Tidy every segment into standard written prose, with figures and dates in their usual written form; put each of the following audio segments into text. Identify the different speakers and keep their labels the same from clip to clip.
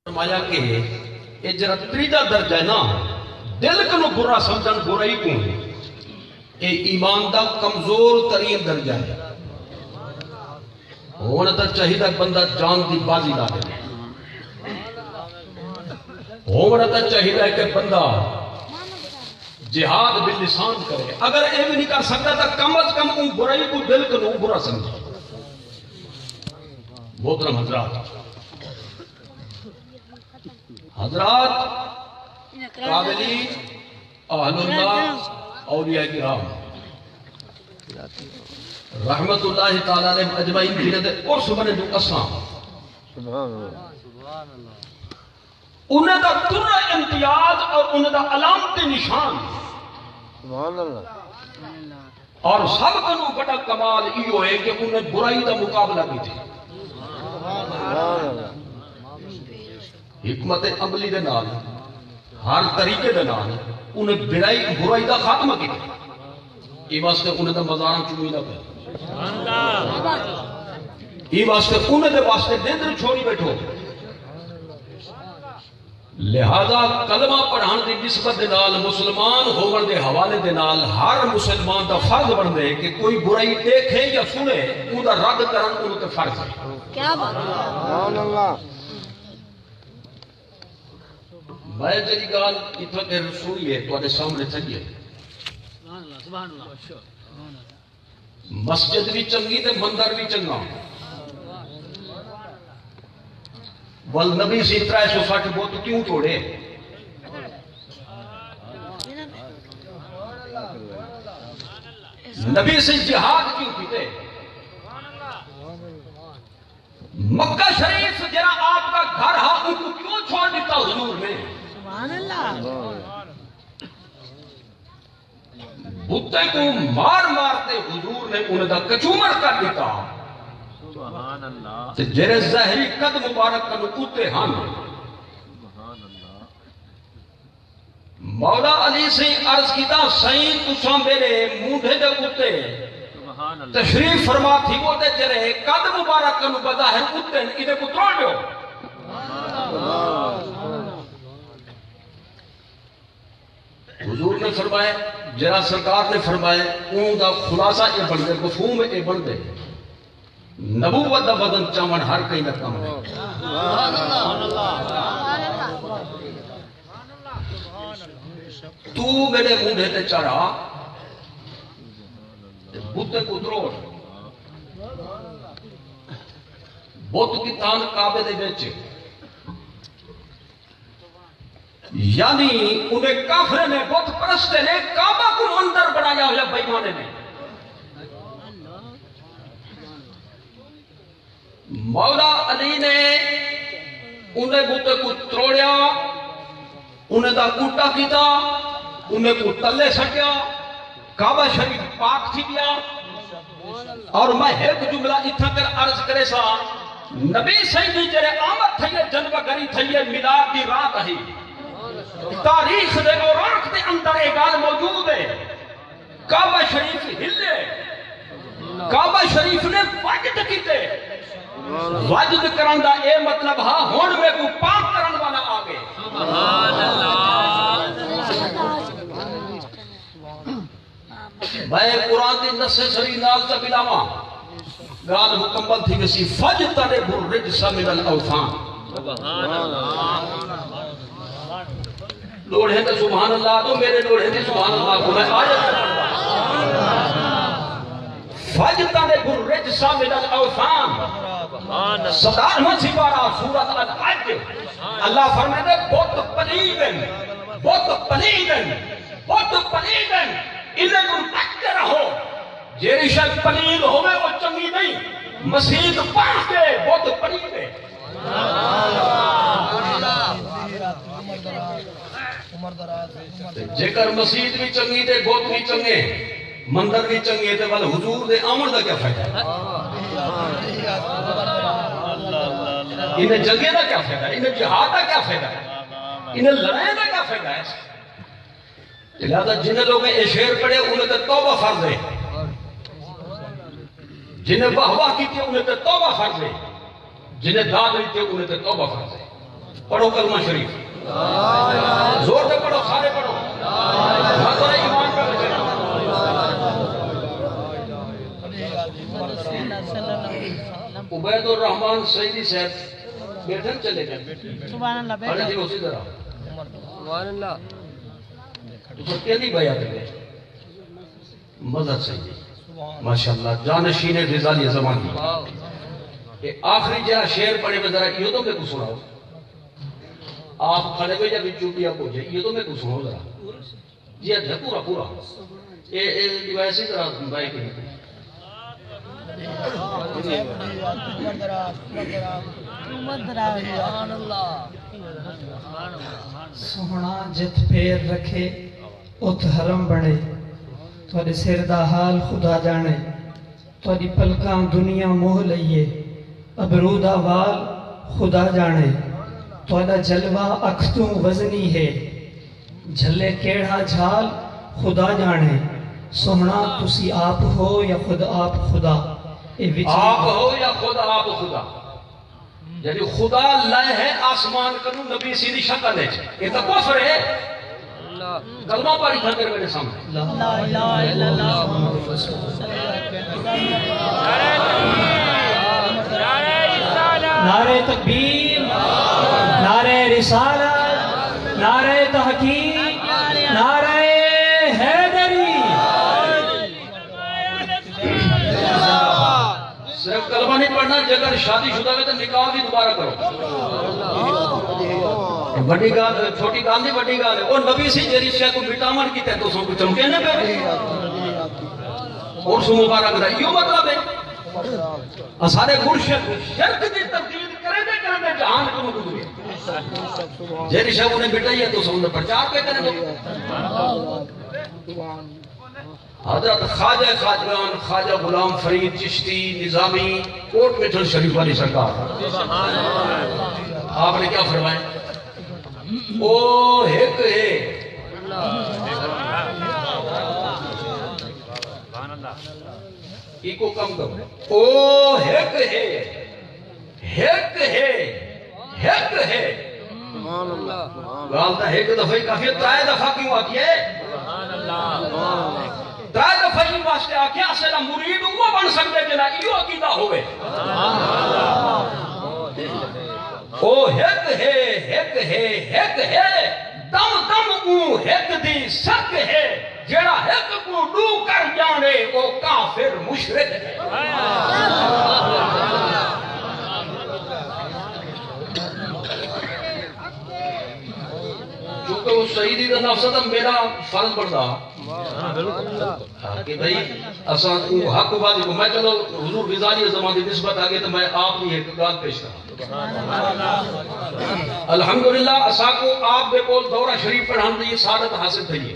Speaker 1: فرمایا کہ یہ جرا تریجا درجہ ہے نا دل کو برا سمجھن برائی کو یہ ایمان دا کمزور ترین درجہ ہے ہونا تو چاہیے بندہ جان دی بازی لا دے ہونا تو چاہیے کہ بندہ جہاد باللسان کرے اگر یہ بھی نہیں کر سکتا تو کم از کم ان برائی کو دل کو برا سمجھے محترم حضرات قابلین اہل اللہ اولیاء کرام رحمت اللہ تعالیٰ نے اجمعین کی رہتے اور سبنے جو اسام انہیں دا تر امتیاز اور انہیں دا علامت نشان اور سب کنو بڑا کمال یہ ہے کہ انہیں برائی دا مقابلہ بھی تھی حکمت عملی دے نال ہر طریقے دے نال انہیں برائی دا خاتمہ کی یہ واسطے انہیں دا مزاران چوئی نہ پہ یہ واسطے انہیں دے واسطے دندر چھوڑی بیٹھو لہذا کلمہ پڑھان دی نسبت دے نال مسلمان ہوگن دے حوالے دے نال ہر مسلمان دا فرض بن دے کہ کوئی برائی دیکھے یا سنے وہ دا رد کرن انہوں تے فرض ہے
Speaker 2: کیا بات ہے
Speaker 1: میں جی گال اتنا کہ رسوئی ہے تو سامنے چاہیے مسجد بھی چنگی تے مندر بھی چنگا والنبی سے 360 بوت کیوں توڑے نبی سے جہاد کیوں کیتے مکہ شریف جرا آپ کا گھر ہاں ان کو کیوں چھوڑ دیتا حضور نے
Speaker 2: سبحان اللہ
Speaker 1: بتے کو مار مارتے حضور نے انہیں دا کچومر کر دیتا
Speaker 3: سبحان اللہ
Speaker 1: تے جرے ظاہری قد مبارک کنو کتے ہاں
Speaker 3: سبحان اللہ
Speaker 1: مولا علی سے عرض کیتا سائیں تساں میرے مونڈے دے کتے
Speaker 3: سبحان اللہ
Speaker 1: تشریف فرما تھی وہ تے جرے قد مبارک کنو بظاہر کتے ادھے کو توڑ دیو حضور نے فرمائے جرا سرکار نے فرمائے اون دا خلاصہ اے بن دے مفہوم اے بن دے نبوت دا بدن چامن ہر کئی نہ کم ہے تو میرے مونڈے تے چڑھا بت کو تروڑ بت کی تان کعبے دے وچ یعنی انہیں کافر نے بت پرستے نے کعبہ کو مندر بنایا ہوا بے ایمانے نے مولا علی نے انہیں بت کو تروڑیا انہیں دا کوٹا کیتا انہیں کو تلے سٹیا کعبہ شریف پاک تھی گیا اور میں ایک جملہ اتنا کر عرض کرے سا نبی سیدی جرے آمد تھئیے جنبہ گری تھئیے میلاد دی رات ہی تاریخ دے اور آنکھ دے اندر ایک آل موجود ہے کعبہ شریف ہلے کعبہ شریف نے وجد کیتے وجد کرن دا اے مطلب ہاں ہون میں کو پاک کرن والا آگے
Speaker 3: سبحان اللہ
Speaker 1: میں قرآن دی نص سری نال تا بلاواں گال مکمل تھی کسی فجتنب الرجس من الاوثان
Speaker 3: سبحان اللہ
Speaker 1: لوڑے تو سبحان اللہ تو میرے لوڑے تھے سبحان اللہ کو میں آیت فجتنب الرجس من الاوثان
Speaker 3: سبحان اللہ
Speaker 1: 17واں سپارہ سورۃ الحج اللہ فرماتے بہت پلیدن بہت پلیدن بہت پلیدن انہیں تم تکتے رہو جیری شک پلید ہوئے وہ چنگی نہیں مسید پڑھ کے بہت پلید ہے جیکر مسید بھی چنگی دے بہت بھی چنگے مندر بھی چنگے دے والا حضور دے آمر دا کیا فائدہ ہے انہیں جنگے دا کیا فائدہ ہے انہیں جہاد دا کیا فائدہ ہے انہیں لڑائیں دا کیا فائدہ ہے لہذا جنہیں لوگ یہ شعر پڑھے انہیں تو توبہ فرض ہے جنہیں واہ واہ کی تھی انہیں تو توبہ فرض ہے جنہیں داد دیتے انہیں تو توبہ فرض ہے پڑھو کلمہ شریف زور سے پڑھو سارے پڑھو مطلب ایمان پہ بچے عبید الرحمن سعیدی صاحب بیٹھن چلے گئے
Speaker 2: سبحان اللہ
Speaker 1: پڑھے
Speaker 2: بیٹھو
Speaker 1: جی اسی طرح
Speaker 3: سبحان اللہ
Speaker 1: تو سب کے نہیں بیعت گئے مذہب سعیدی ماشاءاللہ جانشین غزالی زمان کی کہ آخری جہاں شعر پڑھے میں ذرا یہ تو میں کو سناؤ آپ کھڑے ہوئے جب چوٹیا کو جائے یہ تو میں کو سناؤ ذرا جی اچھا پورا پورا یہ ویسے ذرا بھائی کے نہیں
Speaker 2: سبحان اللہ
Speaker 4: سونا جت پیر رکھے ات حرم بنے تھوڑے سر دا حال خدا جانے تھوڑی پلکاں دنیا موہ لئیے ابرو دا وال خدا جانے تھوڑا جلوہ اکھتوں وزنی ہے جھلے کیڑا جھال خدا جانے سونا تسی آپ ہو یا خود آپ خدا
Speaker 1: آپ ہو یا خود آپ خدا یعنی خدا لائے ہے آسمان کنو نبی سیدھی شکل ہے یہ تو کفر ہے کلمہ پاری کھاندر میرے سامنے
Speaker 2: لا الہ الا اللہ
Speaker 4: نعرہ تکبیر نعرہ رسالت نعرہ تحقیق نعرہ حیدری
Speaker 1: صرف کلمہ نہیں پڑھنا جگر شادی شدہ ہوئے تو نکاح بھی دوبارہ کرو بڑی گال چھوٹی گال نہیں بڑی گال ہے اور نبی سے جری شاہ کو وٹامن کی تحت دوسروں کو چمکے نہ پہ اور سو مبارک دا یہ مطلب ہے سارے مرشد شرک دی تبدیل کرے دے جہان کو گزرے جری شاہ انہیں بٹائی ہے تو سمجھ پرچار پہ کرے دو حضرت خواجہ خواجگان خواجہ غلام فرید چشتی نظامی کوٹ مٹھل شریف والی سرکار آپ نے کیا فرمائے او ایک ہے ایک کو کم کرو او ایک ہے ایک ہے ایک ہے غالتا ایک دفعہ کافی ترائے دفعہ کیوں آتی ہے ترائے دفعہ ہی واسطے آکے اصلا مرید وہ بن سکتے جنا ایو عقیدہ ہوئے او ایک ہے دم دم او ایک دی سک ہے جڑا ایک کو ڈو کر جانے وہ کافر مشرک ہے چونکہ وہ سعیدی دا نفس تھا میرا فرض بڑھتا کہ بھئی اساں کو حق بازی کو میں چلو حضور غزالی زمان دی نسبت آگے تو میں آپ کی ایک گال پیش کرا الحمدللہ اساں کو آپ دے کول دورہ شریف پڑھان دی سعادت حاصل تھی ہے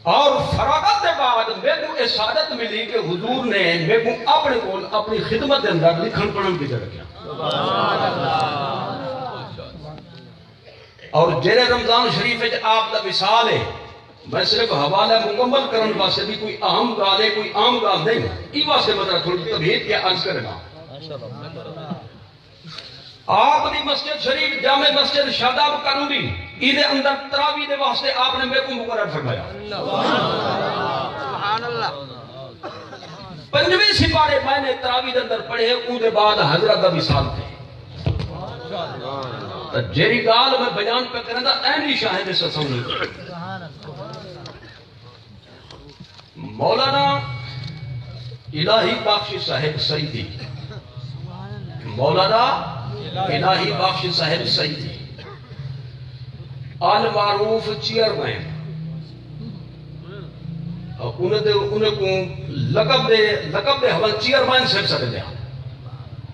Speaker 1: اور فراغت دے بعد میں کو اس سعادت ملی کہ حضور نے میں کو اپنے کول اپنی خدمت دے اندر لکھن پڑھن کی جگہ کیا اور جیرے رمضان شریف ہے آپ دا مثال ہے میں صرف حوالہ مکمل کرن واسطے بھی کوئی اہم گال ہے کوئی عام گال نہیں ای واسطے مطلب تھوڑی تبہید کیا عرض کرنا آپ دی مسجد شریف جامع مسجد شاداب قانونی عید اندر تراویح دے واسطے آپ نے میرے کو مقرر فرمایا
Speaker 2: سبحان اللہ
Speaker 1: پنجویں سپارے میں نے تراویح دے اندر پڑھے اون دے بعد حضرت دا مثال تھے جیری گال میں بیان پہ کرنے دا اینی شاہد سے سمجھے مولانا الہی بخش صاحب سعیدی مولانا الہی بخش صاحب سعیدی آل معروف چیئرمین انہیں کو لقب دے حوال چیئرمین صاحب سے دیا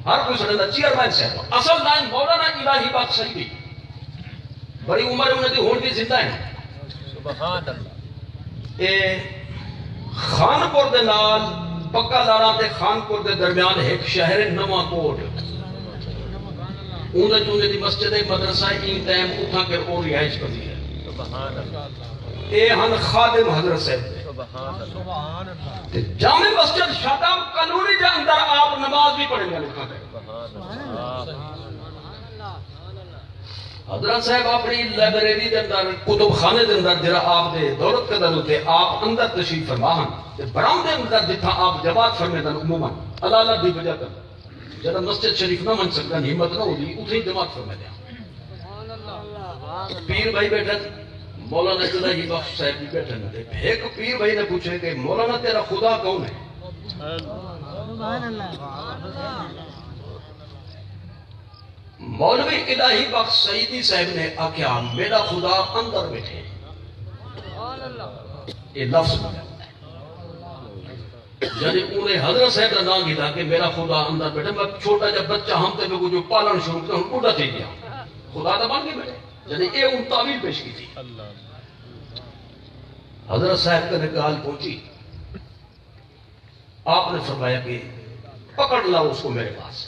Speaker 1: ہر کوئی سنندہ چیئرمین صاحب اصل لائن مولانا الہی بخش سعیدی بڑی عمر انہیں دی ہون بھی زندہ ہیں
Speaker 3: سبحان اللہ
Speaker 1: خانپور دے نال پکا لارا تے خانپور دے درمیان ایک شہر نواں کوٹ انہیں چونے دی مسجد مدرسہ این ٹائم اٹھا کر اور رہائش کر دی ہے
Speaker 3: سبحان اللہ
Speaker 1: اے ہن خادم حضرت صاحب
Speaker 3: سبحان اللہ
Speaker 1: جامع مسجد شاداب قانونی دے اندر آپ نماز بھی پڑھیں گے لکھا ہے حضرت صاحب اپنی لائبریری دے اندر کتب خانے دے اندر جڑا آپ دے دولت قدر ہوتے آپ اندر تشریف فرماہن تے برآمدے اندر جتھا آپ جماعت فرمیدن عموماً اللہ اللہ دی وجہ کر جڑا مسجد شریف نہ من سکتا ہمت نہ ہوتی اتھے ہی جماعت فرمیدن پیر بھائی بیٹھن مولانا الہی بخش صاحب بھی بیٹھن تے ایک پیر بھائی نے پوچھے کہ مولانا تیرا خدا کون ہے؟
Speaker 2: سبحان اللہ
Speaker 1: مولوی الہی بخش سعیدی صاحب نے آکھیا میرا خدا اندر بیٹھے یہ لفظ یعنی انہیں حضرت صاحب کا نام کیتا کہ میرا خدا اندر بیٹھے میں چھوٹا جب بچہ ہم تے میں جو پالن شروع کرتا ہوں بوڑھا تھی گیا خدا تو بن کے بیٹھے یعنی یہ ان تعویل پیش کی تھی حضرت صاحب کا نکال پہنچی آپ نے فرمایا کہ پکڑ لاؤ اس کو میرے پاس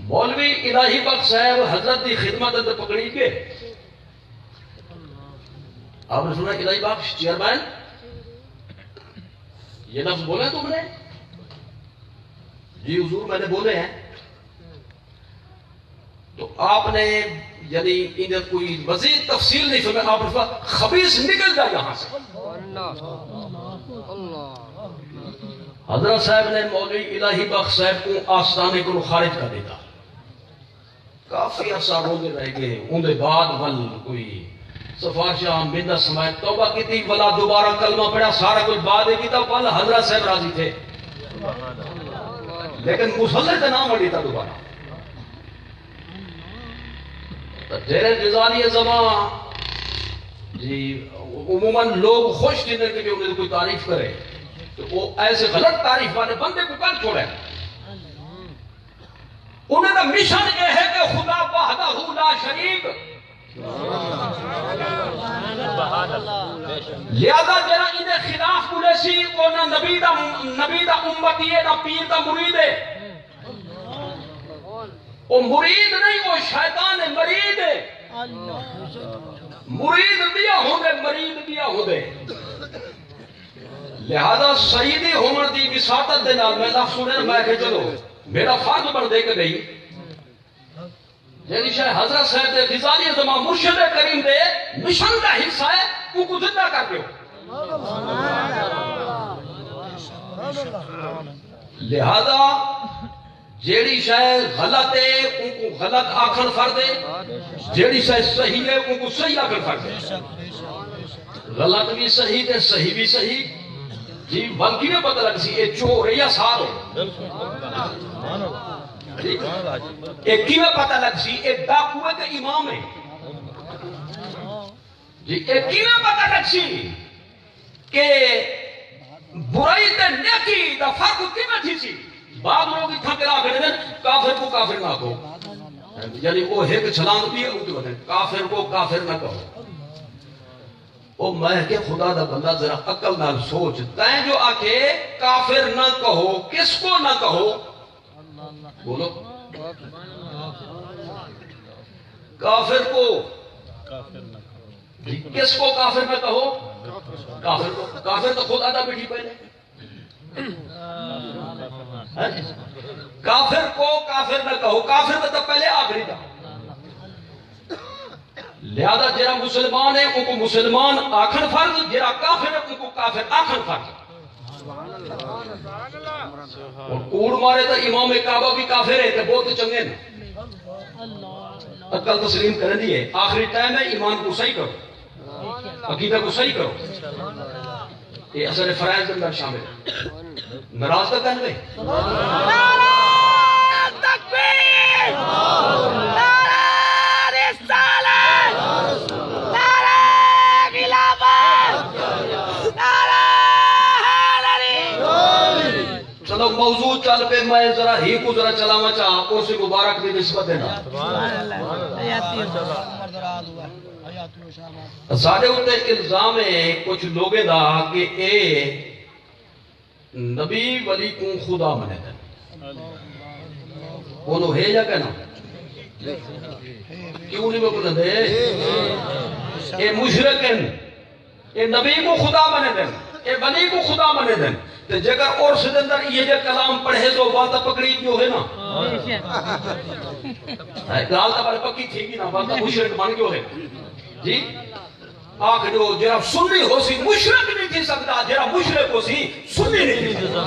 Speaker 1: مولوی الہی بخش صاحب حضرت کی خدمت اندر پکڑی کے آپ نے سنا الہی بخش چیئرمین یہ لفظ بولے تم نے؟ جی حضور میں نے بولے ہیں تو آپ نے یعنی انہیں کوئی مزید تفصیل نہیں فرمایا آپ نے فرمایا خبیث نکل جائے یہاں سے حضرت صاحب نے مولوی الہی بخش صاحب کو آستانے کو خارج کر دیتا کافی عرصہ روزے رہ گئے اندے بعد ول کوئی سفارشاں مندہ سمایت توبہ کی تھی ولا دوبارہ کلمہ پڑھا سارا کچھ بعد کی تھا ول حضرت صاحب راضی تھے لیکن مسلح کا نام اڑی تھا دوبارہ جیرے جزالی زمان جی عموماً لوگ خوش دینے کے لیے انہیں کوئی تعریف کرے تو وہ ایسے غلط تعریف والے بندے کو کل چھوڑے انہیں کا مشن یہ ہے کہ خدا وحدہ لا شریک لہذا جرا انہیں خلاف بولے سی وہ نہ نبی دا امتی ہے نہ پیر دا مرید ہے وہ مرید نہیں وہ شیطان ہے مرید ہے مرید بیا ہوں دے مرید بیا ہوں دے لہذا سیدی عمر دی وساطت دے نال میں لفظ سنے میں کہ چلو میرا فرض بن دے کے نہیں یعنی شاہ حضرت صاحب دے غزالی زمان مرشد کریم دے مشن کا حصہ ہے وہ کو زندہ کر دیو لہذا جیڑی شاہ غلط ہے ان کو غلط آکھن فرد ہے جیڑی شاہ صحیح ہے ان کو صحیح آکھن فرد ہے غلط بھی صحیح ہے صحیح بھی صحیح جی بلکہ میں پتہ لگ سی یہ چور ہے یا سار ہے ایک کی میں پتہ لگ سی ایک ڈاکو ہے کہ امام ہے جی ایک کی میں پتہ لگ سی کہ برائی تے نیکی دا فرق کی میں تھی سی بعض لوگ اتھا کرا کر دیں کافر کو کافر نہ کہو یعنی وہ ایک چھلانگ بھی ہے کافر کو کافر نہ کہو او میں کہ خدا دا بندہ ذرا عقل نال سوچ تائیں جو آکے کافر نہ کہو کس کو نہ کہو بولو کافر کو کس کو کافر نہ کہو کافر کو کافر تو خود آدھا بیٹھی پہلے کافر کو کافر نہ کہو کافر تو پہلے آخری تھا لہذا جرا مسلمان ہے ان کو مسلمان آکھن فرض جرا کافر ہے ان کو کافر آکھن فرض اور کوڑ مارے تو امام کعبہ بھی کافر ہے تو بہت چنگے نا عقل تسلیم کرنے دیئے آخری ٹائم ہے ایمان کو صحیح کرو عقیدہ کو صحیح کرو یہ اثر فرائض اندر شامل ہے ناراض کا کہنے نعرہ تکبیر نعرہ رسالت نعرہ خلافت نعرہ حیدری چلو موضوع چل پہ میں ذرا ہی کو ذرا چلاوا چاہا اور سے مبارک دی نسبت دینا ساڑھے ہوتے الزام ہے کچھ لوگے دا کہ اے نبی ولی کو خدا منے دیں انہوں ہے یا کہنا کیوں نہیں میں بولن دے اے مشرکن اے نبی کو خدا منے دیں اے ولی کو خدا منے دیں تو جگر اور سے اندر یہ جو کلام پڑھے تو بات پکڑی جو ہے نا گال تو بڑے پکی تھی گی نا بندہ مشرک بن گیا ہے جی آخ جو جرا سنی ہو سی مشرک نہیں تھی سکتا جرا مشرک ہو سی سنی نہیں تھی سکتا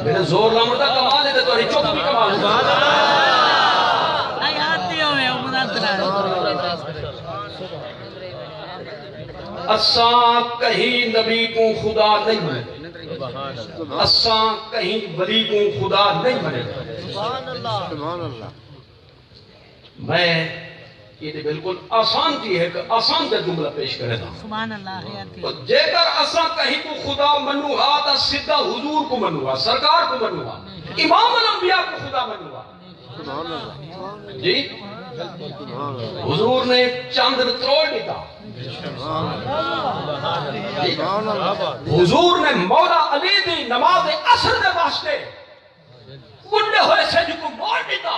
Speaker 1: میرے زور نہ مردہ کمال ہے تو چپ بھی کمال ہے اساں کہیں نبی کو خدا نہیں منے اساں کہیں ولی کو خدا نہیں منے میں یہ بالکل آسان چیز ہے کہ آسان سے جملہ پیش کرے تھا تو جے کر اساں کہیں کو خدا منو ہا تا سدھا حضور کو منو ہا سرکار کو منو ہا امام الانبیاء کو خدا منو ہا جی حضور نے چاند تروڑ دیتا حضور نے مولا علی دی نماز عصر دے واسطے کنڈے ہوئے سج کو موڑ دیتا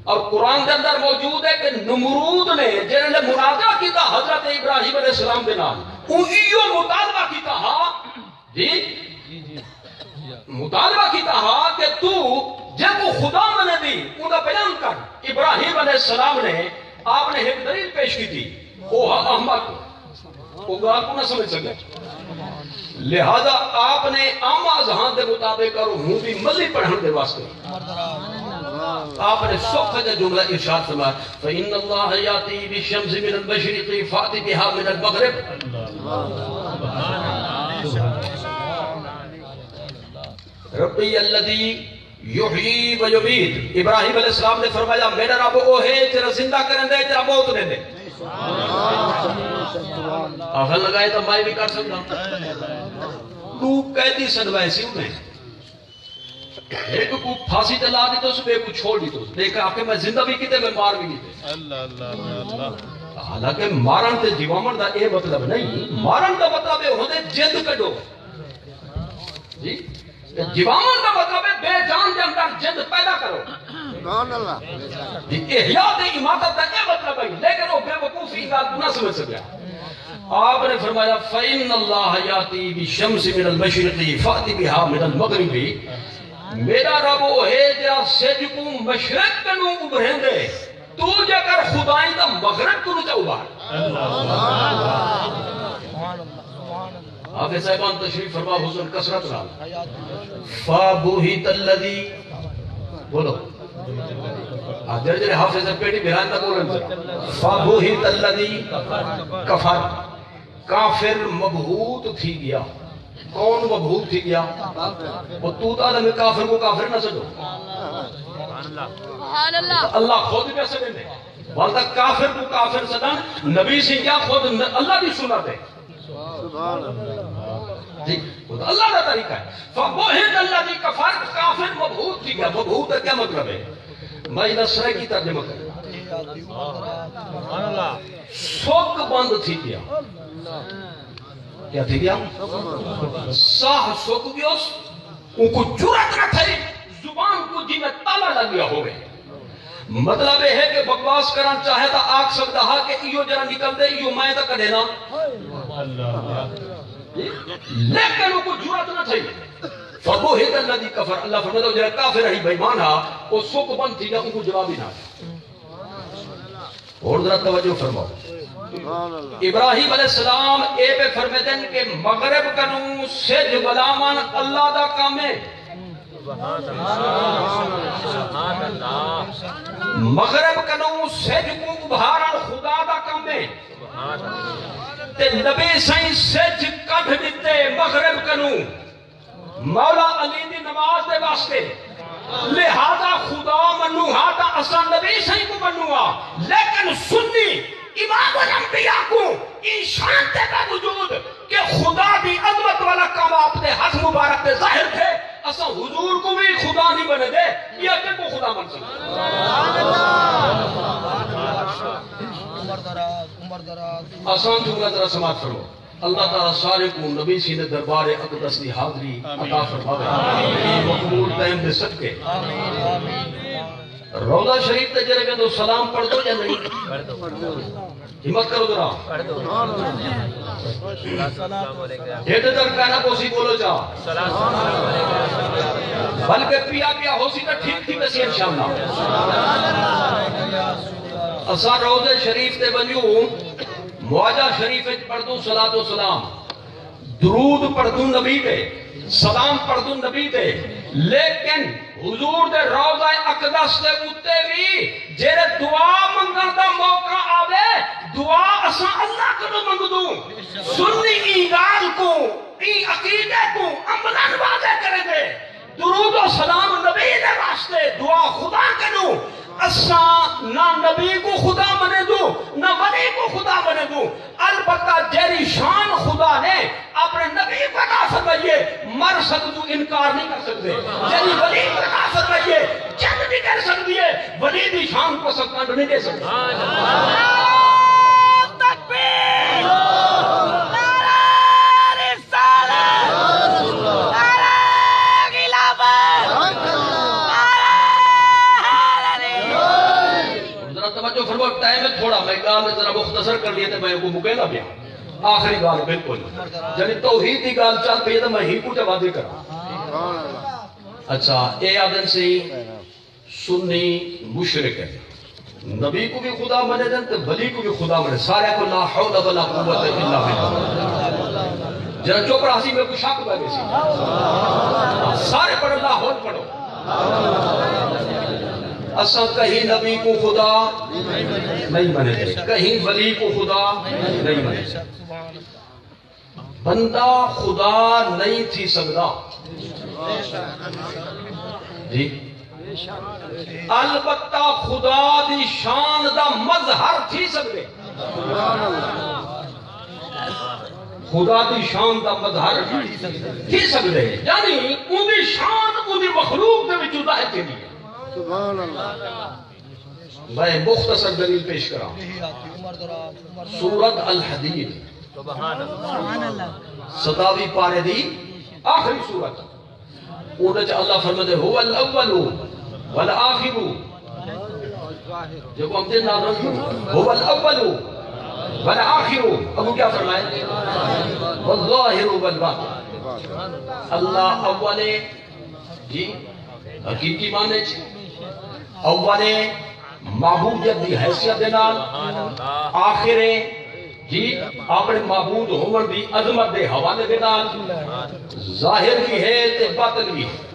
Speaker 1: اور قرآن کے اندر موجود ہے کہ نمرود نے جنہوں نے مناظرہ کیتا حضرت ابراہیم علیہ السلام کے نام ایو مطالبہ کیتا ہا جی مطالبہ کیتا ہا کہ تو جب وہ خدا منے دی انہا بیان کر ابراہیم علیہ السلام نے آپ نے ایک دلیل پیش کی تھی وہ احمد وہ گال کو نہ سمجھ سکے لہذا آپ نے عام اذہان دے مطابق اور ہوں بھی مزید پڑھن دے واسطے آپ نے سوکھا جا جملہ ارشاد فرمایا فَإِنَّ اللَّهَ يَأْتِي بِالشَّمْسِ مِنَ الْمَشْرِقِ فَأْتِ بِهَا مِنَ الْمَغْرِبِ ربی الذی یحیی و یمیت ابراہیم علیہ السلام نے فرمایا میرا رب وہ ہے تیرا زندہ کرن دے تیرا موت دے دے آخر لگائے تو میں بھی کر سکتا تو قیدی سنوائے سی انہیں ایک کو پھانسی دلا دی تو اس بے کو چھوڑ دی تو دیکھا آپ کے میں زندہ بھی کیتے میں مار بھی کیتے حالانکہ مارن تے جیوامن دا اے مطلب نہیں مارن دا مطلب ہے ہوندے جند کڈو جی جیوامن دا مطلب ہے بے جان دے اندر جند پیدا کرو احیاء دے اماتت دا اے مطلب ہے لیکن وہ بے وقوفی کا نہ سمجھ سکیا آپ نے فرمایا فَإِنَّ اللَّهَ يَأْتِي بِالشَّمْسِ مِنَ الْمَشْرِقِ فَأْتِ بِهَا مِنَ الْمَغْرِبِ میرا رب وہ ہے جا سج کو مشرق کنو ابھریں دے تو جا کر خدائیں دا مغرب کنو چا ابھار آگے صاحبان تشریف فرما حضور کسرت رہا فَابُوْهِتَ الَّذِي بولو جرے جرے حافظ پیٹی بہران دا بولن سے فَابُوْهِتَ الَّذِي کفر کافر مبہوت تھی گیا کون مبہوت تھی گیا وہ تو آدم کافر کو کافر نہ سجو اللہ خود بھی ایسے دیں والدہ کافر کو کافر سجن نبی سے کیا خود اللہ بھی سنا دے جی اللہ کا طریقہ ہے فَبُوْهِتَ الَّذِي کفر کافر مبہوت تھی گیا مبہوت کیا مطلب ہے میں نصرہ کی ترجمہ کریں سوک بند تھی گیا کیا تھی گیا ساہ سوک گیا ان کو جرات نہ تھی زبان کو جی میں تالا لگ گیا ہو گئے مطلب ہے کہ بکواس کرنا چاہے تا آگ سکتا ہے کہ ایو جرا نکل دے ایو میں تا کڑے نا لیکن ان کو جرات نہ تھی فَبُوْهِتَ الَّذِي کفر اللہ فرماتا ہے جرا کافر رہی بھائیمان ہا وہ سوک بند تھی گیا ان کو جواب ہی نہ اور ذرا توجہ فرماؤ ابراہیم علیہ السلام اے پہ فرمیتے ہیں کہ مغرب کنو سج بلامان اللہ دا کام ہے مغرب کنو سج کو ابھارا خدا دا کام ہے تے نبی سائیں سج کڑھ دیتے مغرب کنو مولا علی دی نماز دے واسطے لہذا خدا منو ہاتا اصلا نبی سائیں کو منو لیکن سنی امام الانبیاء کو ان شان تے باوجود کہ خدا بھی عظمت والا کام آپ نے ہاتھ مبارک تے ظاہر تھے اسا حضور کو بھی خدا نہیں بنے دے یہ کہ کو خدا من سکتا آسان جملہ ذرا سماعت کرو اللہ تعالیٰ سارے کو نبی سینے دربار اقدس دی حاضری عطا فرماوے مقبول ٹائم دے صدقے روضہ شریف تے جرے میں تو سلام پڑھ دو یا نہیں ہمت کرو ذرا
Speaker 3: پڑھ دو السلام علیکم
Speaker 1: ڈیڑھ در کہنا پوسی بولو چاہ
Speaker 3: السلام علیکم
Speaker 1: بلکہ پیا پیا ہو سی تو ٹھیک تھی ویسی انشاءاللہ اسا روضے شریف تے بنیوں مواجہ شریف پڑھ دوں صلاۃ و سلام درود پڑھ دوں نبی تے سلام پڑھ دوں نبی تے لیکن حضور دے روضہ اقدس دے اتے بھی جیرے دعا منگن دا موقع آوے دعا اسا اللہ کو منگ دوں سنی ایگال کو ای عقیدے کو عملان واضح کرے دے درود و سلام نبی دے واسطے دعا خدا کنوں اسا نہ نبی کو خدا بنے دوں نہ ولی کو خدا بنے دوں البتہ جیری شان خدا نے اپنے نبی کو عطا فرمائیے مر سکتو انکار نہیں کر سکتے جیری ولی کو عطا فرمائیے جد نہیں کر سکتی ہے ولی دی شان کو سکتا نہیں دے سکتا
Speaker 2: تکبیر نعرہ رسالت نعرہ خلافت
Speaker 1: ذرا توجہ فرمو ٹائم ہے تھوڑا میں گال ذرا مختصر کر لیے تو میں کو مکیلا پیا آخری گال بالکل یعنی توحید کی گال چل پئی تو میں ہی کو جواب کرا اچھا اے آدم سے سنی مشرک ہے نبی کو بھی خدا منے دن تو ولی کو بھی خدا منے سارے کو لا حول ولا قوت الا باللہ جنہ چوپڑا ہسی میں کو شک بے سی سارے پڑھ اللہ حول پڑھو اصل کہیں نبی کو خدا نہیں منے دے کہیں ولی کو خدا نہیں منے دے بندہ خدا نہیں تھی سکتا جی البتہ خدا دی شان دا مظہر تھی سکتے خدا دی شان دا مظہر تھی سکتے یعنی ان دی شان ان دی مخلوق دے وچ ظاہر تھی دی میں مختصر دلیل پیش کرا سورۃ الحدید
Speaker 3: سبحان اللہ
Speaker 1: 27 پارے دی آخری سورت اونچ اللہ فرماتے هو الاول والآخر جو ہم دن نام رکھوں هو الاول والآخر ابو کیا فرمائے والظاہر والباطن اللہ اولے جی حقیقی معنی اولے معبودیت دی حیثیت دینال آخرے جی اپنے معبود ہومن دی عظمت دے حوالے دینال ظاہر بھی ہے تے باطن بھی ہے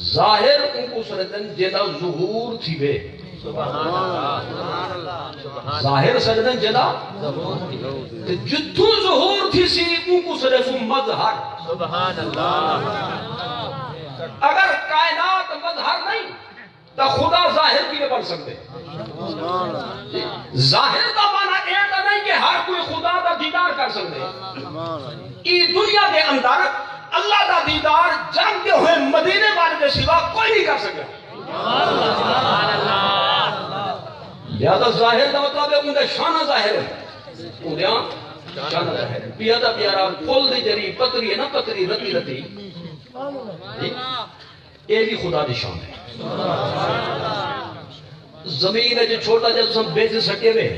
Speaker 1: ظاہر ان کو سردن جیدہ ظہور تھی بے ظاہر سردن جیدہ جتو ظہور تھی سی ان کو سردن مظہر
Speaker 3: سبحان اللہ
Speaker 1: اگر کائنات مظہر نہیں تو خدا ظاہر کی نہیں بن سکتے ظاہر کا معنی ایسا نہیں کہ ہر کوئی خدا کا دیدار کر سکتے یہ دنیا کے اندر اللہ کا دیدار جانتے ہوئے مدینے والے کے سوا کوئی نہیں کر سکتا لہذا ظاہر کا مطلب ہے انہیں شانہ ظاہر ہے انہیں شانہ ظاہر ہے پیادہ پیارا پھول دی جری پتری ہے نا پتری رتی رتی یہ بھی خدا دی شان ہے زمین ہے جو چھوٹا جب سن بیج سکے وے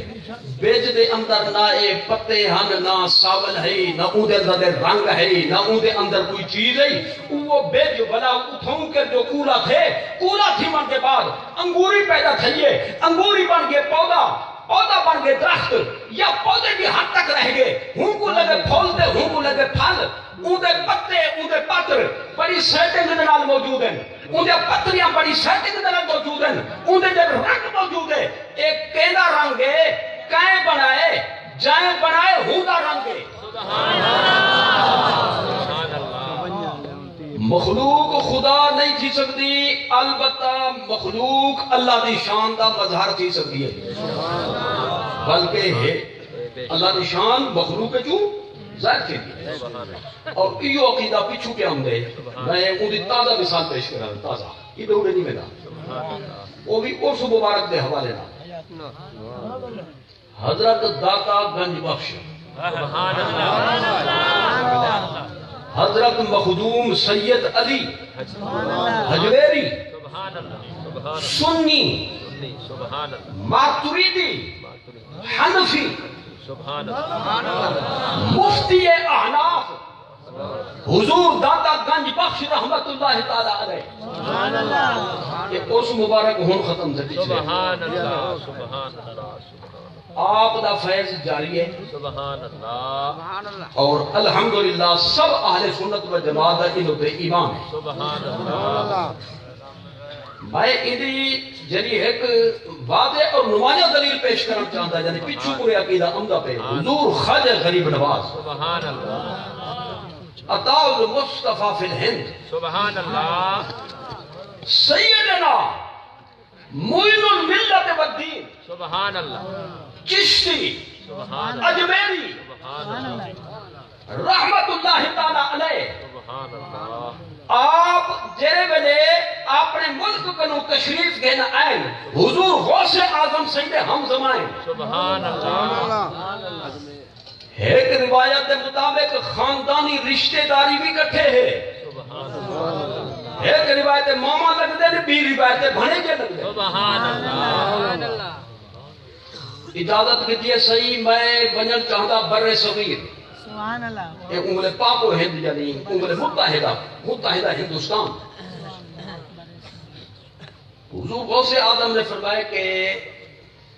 Speaker 1: بیج دے اندر نہ ایک پتے ہن نہ ساول ہے نہ اون دے اندر رنگ ہے نہ اون دے اندر کوئی چیز ہے وہ بیج بلا اتھوں کر جو کولا تھے کولا تھی من کے بعد انگوری پیدا تھئیے انگوری بن کے پودا بن کے درخت یا پودے بھی حد تک رہ گئے ہوں کو لگے پھولتے ہوں کو لگے پھل اون دے پتے اون دے پتر بڑی سیٹنگ دے نال موجود ہیں اون دے پتریاں بڑی سیٹنگ دے نال موجود ہیں اون دے رنگ موجود ہے ایک کیندا رنگ ہے کائیں بنائے جائیں بنائے ہوں دا رنگ ہے مخلوق خدا نہیں تھی سکتی البتہ مخلوق اللہ دی شان دا مظہر تھی سکتی ہے بلکہ ہے اللہ دی شان مخلوق جو ظاہر تھی اور ایو عقیدہ پیچھو کے ہم دے میں ان دی تازہ مثال پیش کر رہا ہوں تازہ یہ دوڑے نہیں میرا وہ بھی اس مبارک دے حوالے نا حضرت داتا گنج بخش حضرت مخدوم سید علی حجویری سنی
Speaker 3: نہیں سبحان اللہ
Speaker 1: ماتریدی حنفی
Speaker 3: سبحان اللہ
Speaker 1: مفتی احناف حضور داتا گنج بخش رحمت اللہ تعالی علیہ
Speaker 2: سبحان اللہ
Speaker 1: یہ اس مبارک ہون ختم تھے
Speaker 3: سبحان اللہ سبحان اللہ
Speaker 1: آپ دا فیض جاری ہے
Speaker 3: سبحان اللہ
Speaker 1: اور الحمدللہ سب اہل سنت و جماعت انہوں پہ ایمان ہے
Speaker 3: سبحان اللہ
Speaker 1: میں ادھی جنی ایک واضح اور نمایاں دلیل پیش کرنا چاہتا ہے یعنی پچھو پورے عقیدہ عمدہ پہ حضور خواجہ غریب نواز
Speaker 3: سبحان اللہ
Speaker 1: عطاء المصطفیٰ فی الہند
Speaker 3: سبحان اللہ
Speaker 1: سیدنا معین الملت والدین
Speaker 3: سبحان اللہ
Speaker 1: چشتی
Speaker 3: سبحان
Speaker 1: اجمیری
Speaker 3: سبحان اللہ
Speaker 1: رحمت اللہ تعالی علیہ
Speaker 3: سبحان اللہ
Speaker 1: آپ جرے بلے اپنے ملک کنو تشریف گہنا آئین حضور غوث اعظم سید ہم زمائیں
Speaker 3: سبحان اللہ
Speaker 1: ایک روایت کے مطابق خاندانی رشتہ داری بھی کٹھے ہے
Speaker 3: سبحان اللہ
Speaker 1: ایک روایت ماما لگ دے بھی روایت بھنے کے لگ دے
Speaker 3: سبحان اللہ
Speaker 1: اجازت کیجئے صحیح میں بنن چاہتا بر صغیر
Speaker 2: سبحان اللہ
Speaker 1: ایک انگلے پاک و ہند یعنی انگلے متحدہ ہندوستان حضور غوث اعظم نے فرمایا کہ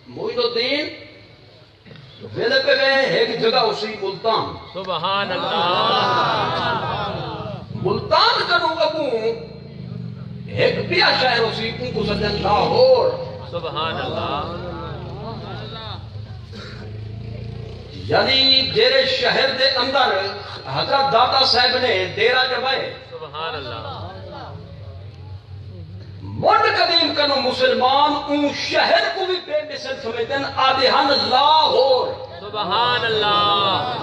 Speaker 1: معین الدین ویلے پہ گئے ایک جگہ اسی ملتان
Speaker 3: سبحان اللہ
Speaker 1: ملتان کنو ابو ایک بیا شہر اسی ان کو سجن لاہور
Speaker 3: سبحان اللہ
Speaker 1: یعنی جیرے شہر دے اندر حضرت داتا صاحب نے ڈیرا جمائے
Speaker 3: سبحان اللہ
Speaker 1: مرد قدیم کنو مسلمان ان شہر کو بھی بے مثل سمجھتن آدھان لاہور
Speaker 3: سبحان اللہ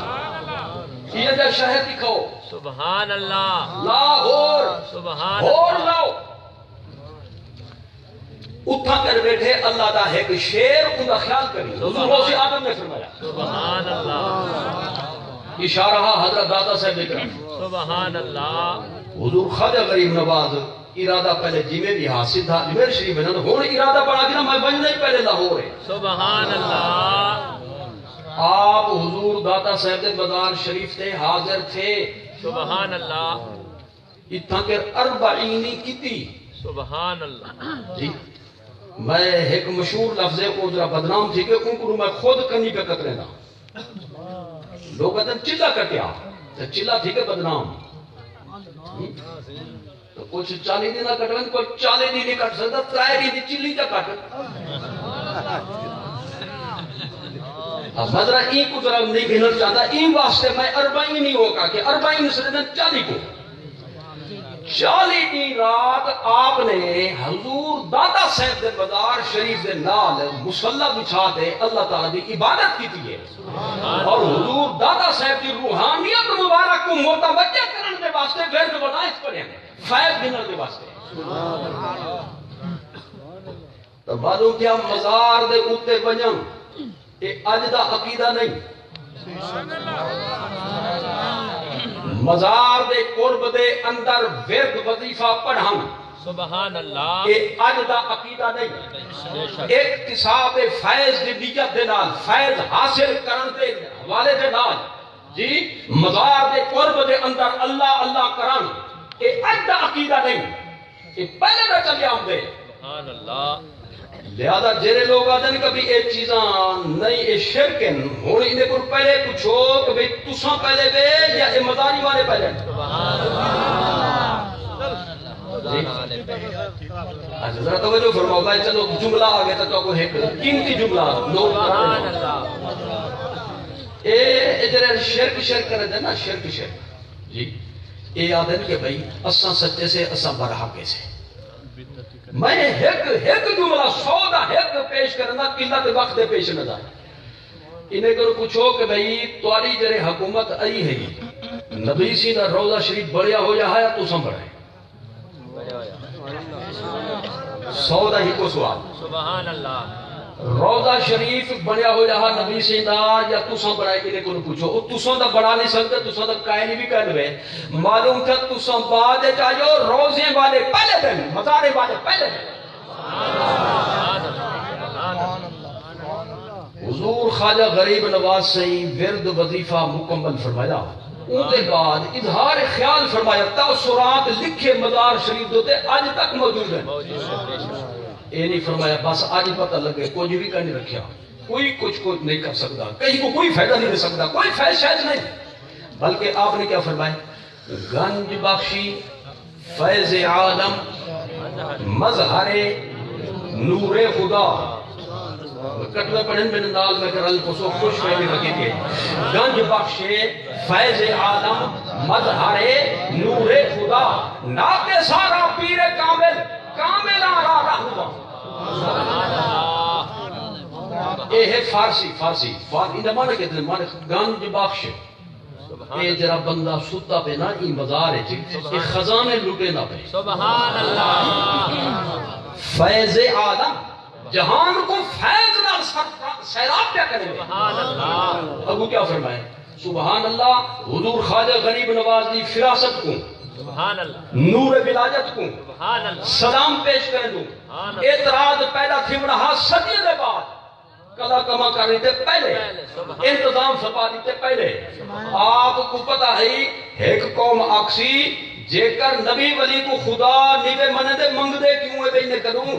Speaker 1: یہ جا شہر دکھاؤ
Speaker 3: سبحان اللہ
Speaker 1: لاہور
Speaker 3: سبحان
Speaker 1: اور
Speaker 3: اللہ
Speaker 1: لاؤ اتھا کر بیٹھے اللہ دا ہے کہ شیر ان کا خیال کری حضور غوث اعظم نے فرمایا
Speaker 3: سبحان اللہ
Speaker 1: اشارہ حضرت داتا صاحب اکرم
Speaker 3: سبحان اللہ
Speaker 1: حضور خواجہ غریب نواز ارادہ پہلے جمعے بھی حاصل تھا جمعے شریف میں ہون ارادہ بڑا گیا میں بن نہیں پہلے لاہور ہے
Speaker 3: سبحان اللہ
Speaker 1: آپ حضور داتا صاحب بازار شریف تھے حاضر تھے
Speaker 3: سبحان اللہ
Speaker 1: اتھا کر اربعینی کیتی
Speaker 3: سبحان اللہ
Speaker 1: جی میں ایک مشہور لفظ کو ذرا بدنام تھی کہ ان کو میں خود کنی پہ کترے دا لوگ کہتے ہیں چلا کٹیا تو چلا تھی کہ بدنام تو کچھ 40 دن نہ کٹویں کوئی 40 دن نہیں کٹ سکتا 3 دن چلی جا کٹ اب ذرا این کو ذرا نہیں گھنر چاہتا این واسطے میں 40 نہیں ہوگا کہ 40 سے 40 کو 40 دن رات آپ نے حضور داتا صاحب دے بازار شریف دے نال مصلی بچھا دے اللہ تعالیٰ دی عبادت کی تھی اور حضور داتا صاحب دی روحانیت مبارک کو متوجہ کرنے دے واسطے ورد بنائش پڑے ہیں فائد دنر دے واسطے تو معلوم کیا مزار دے اوتے ونجن یہ اج دا عقیدہ نہیں مزار دے قرب دے اندر ورد وظیفہ پڑھن
Speaker 3: سبحان اللہ
Speaker 1: یہ اج دا عقیدہ نہیں اقتصاب فیض دی نیت دے نال فیض حاصل کرن دے حوالے دے نال جی مزار دے قرب دے اندر اللہ اللہ کرن یہ اج دا عقیدہ نہیں یہ پہلے دا چلے آمدے
Speaker 3: سبحان اللہ
Speaker 1: لہذا جیرے لوگ آدھیں کبھی ایک چیزاں نہیں اے شرکن ہونی انہیں کو پہلے پوچھو کہ بھئی تساں پہلے بے یا اے مزاری والے پہلے
Speaker 3: سبحان اللہ
Speaker 1: ذرا توجہ فرماؤ بھائی چلو جملہ آگے تک کو ایک قیمتی جملہ نوٹ
Speaker 3: سبحان اللہ
Speaker 1: اے جرے شرک کرے دے نا شرک جی اے آدھیں کہ بھئی اساں سچے سے اساں برحقے سے میں ایک جملہ 100 دا ایک پیش کرنا قلت وقت دے پیش نہ جائے انہیں کرو پوچھو کہ بھئی تواری جرے حکومت آئی ہے نبی سی دا روضہ شریف بڑھیا ہو جا ہے تو سم بڑھائے 100 دا ہی کو سوال
Speaker 3: سبحان اللہ
Speaker 1: روضہ شریف بڑھیا ہو جا نبی سی دا یا تو سم بڑھائے انہیں کرو پوچھو تو سم دا بڑھا نہیں سکتے تو سم دا کائنی بھی کہنے ہوئے معلوم تھا تو سم بعد چاہیو روزے والے پہلے دن مزارے والے پہلے دن حضور خواجہ غریب نواز سے ورد وظیفہ مکمل فرمایا، ان کے بعد اظہار خیال فرمایا، تاثرات لکھے مزار شریف دوتے آج تک موجود ہیں۔ یہ نہیں فرمایا بس آج پتہ لگے کچھ بھی کا نہیں رکھیا، کوئی کچھ نہیں کر سکتا، کہیں کو کوئی فائدہ نہیں دے سکتا، کوئی فیض نہیں، بلکہ آپ نے کیا فرمایا؟ گنج بخشی فیض عالم مظہر نور خدا، کٹوے پڑھن میں نال میں کرل کو سو خوش ہوئے لگی تھے، گنج بخشے فیض عالم مظہر نور خدا، ناکے سارا پیر کامل کامل آرا رہا۔ یہ ہے فارسی اندہ مانے کہتے ہیں مانے گنج بخش، اے جرا بندہ ستا پہ نا این بازار ہے یہ خزانے لٹے نہ پہ،
Speaker 3: سبحان اللہ،
Speaker 1: فیض عالم جہان کو فیض نہ سیراب کیا کریں گے؟
Speaker 3: سبحان اللہ،
Speaker 1: ابو کیا فرمائے؟ سبحان اللہ، حضور خواجہ غریب نواز دی فراست کو،
Speaker 3: سبحان اللہ،
Speaker 1: نور ولایت کو
Speaker 3: سبحان اللہ،
Speaker 1: سلام پیش کریں دوں، اعتراض پیدا تھی رہا صدی دے بعد، کلا کما کر رہی تھے پہلے، انتظام سپا دیتے پہلے، آپ کو پتہ ہے ایک قوم اکسی جے کر نبی ولی کو خدا نیوے منے دے منگ دے کیوں ہے بینے کروں؟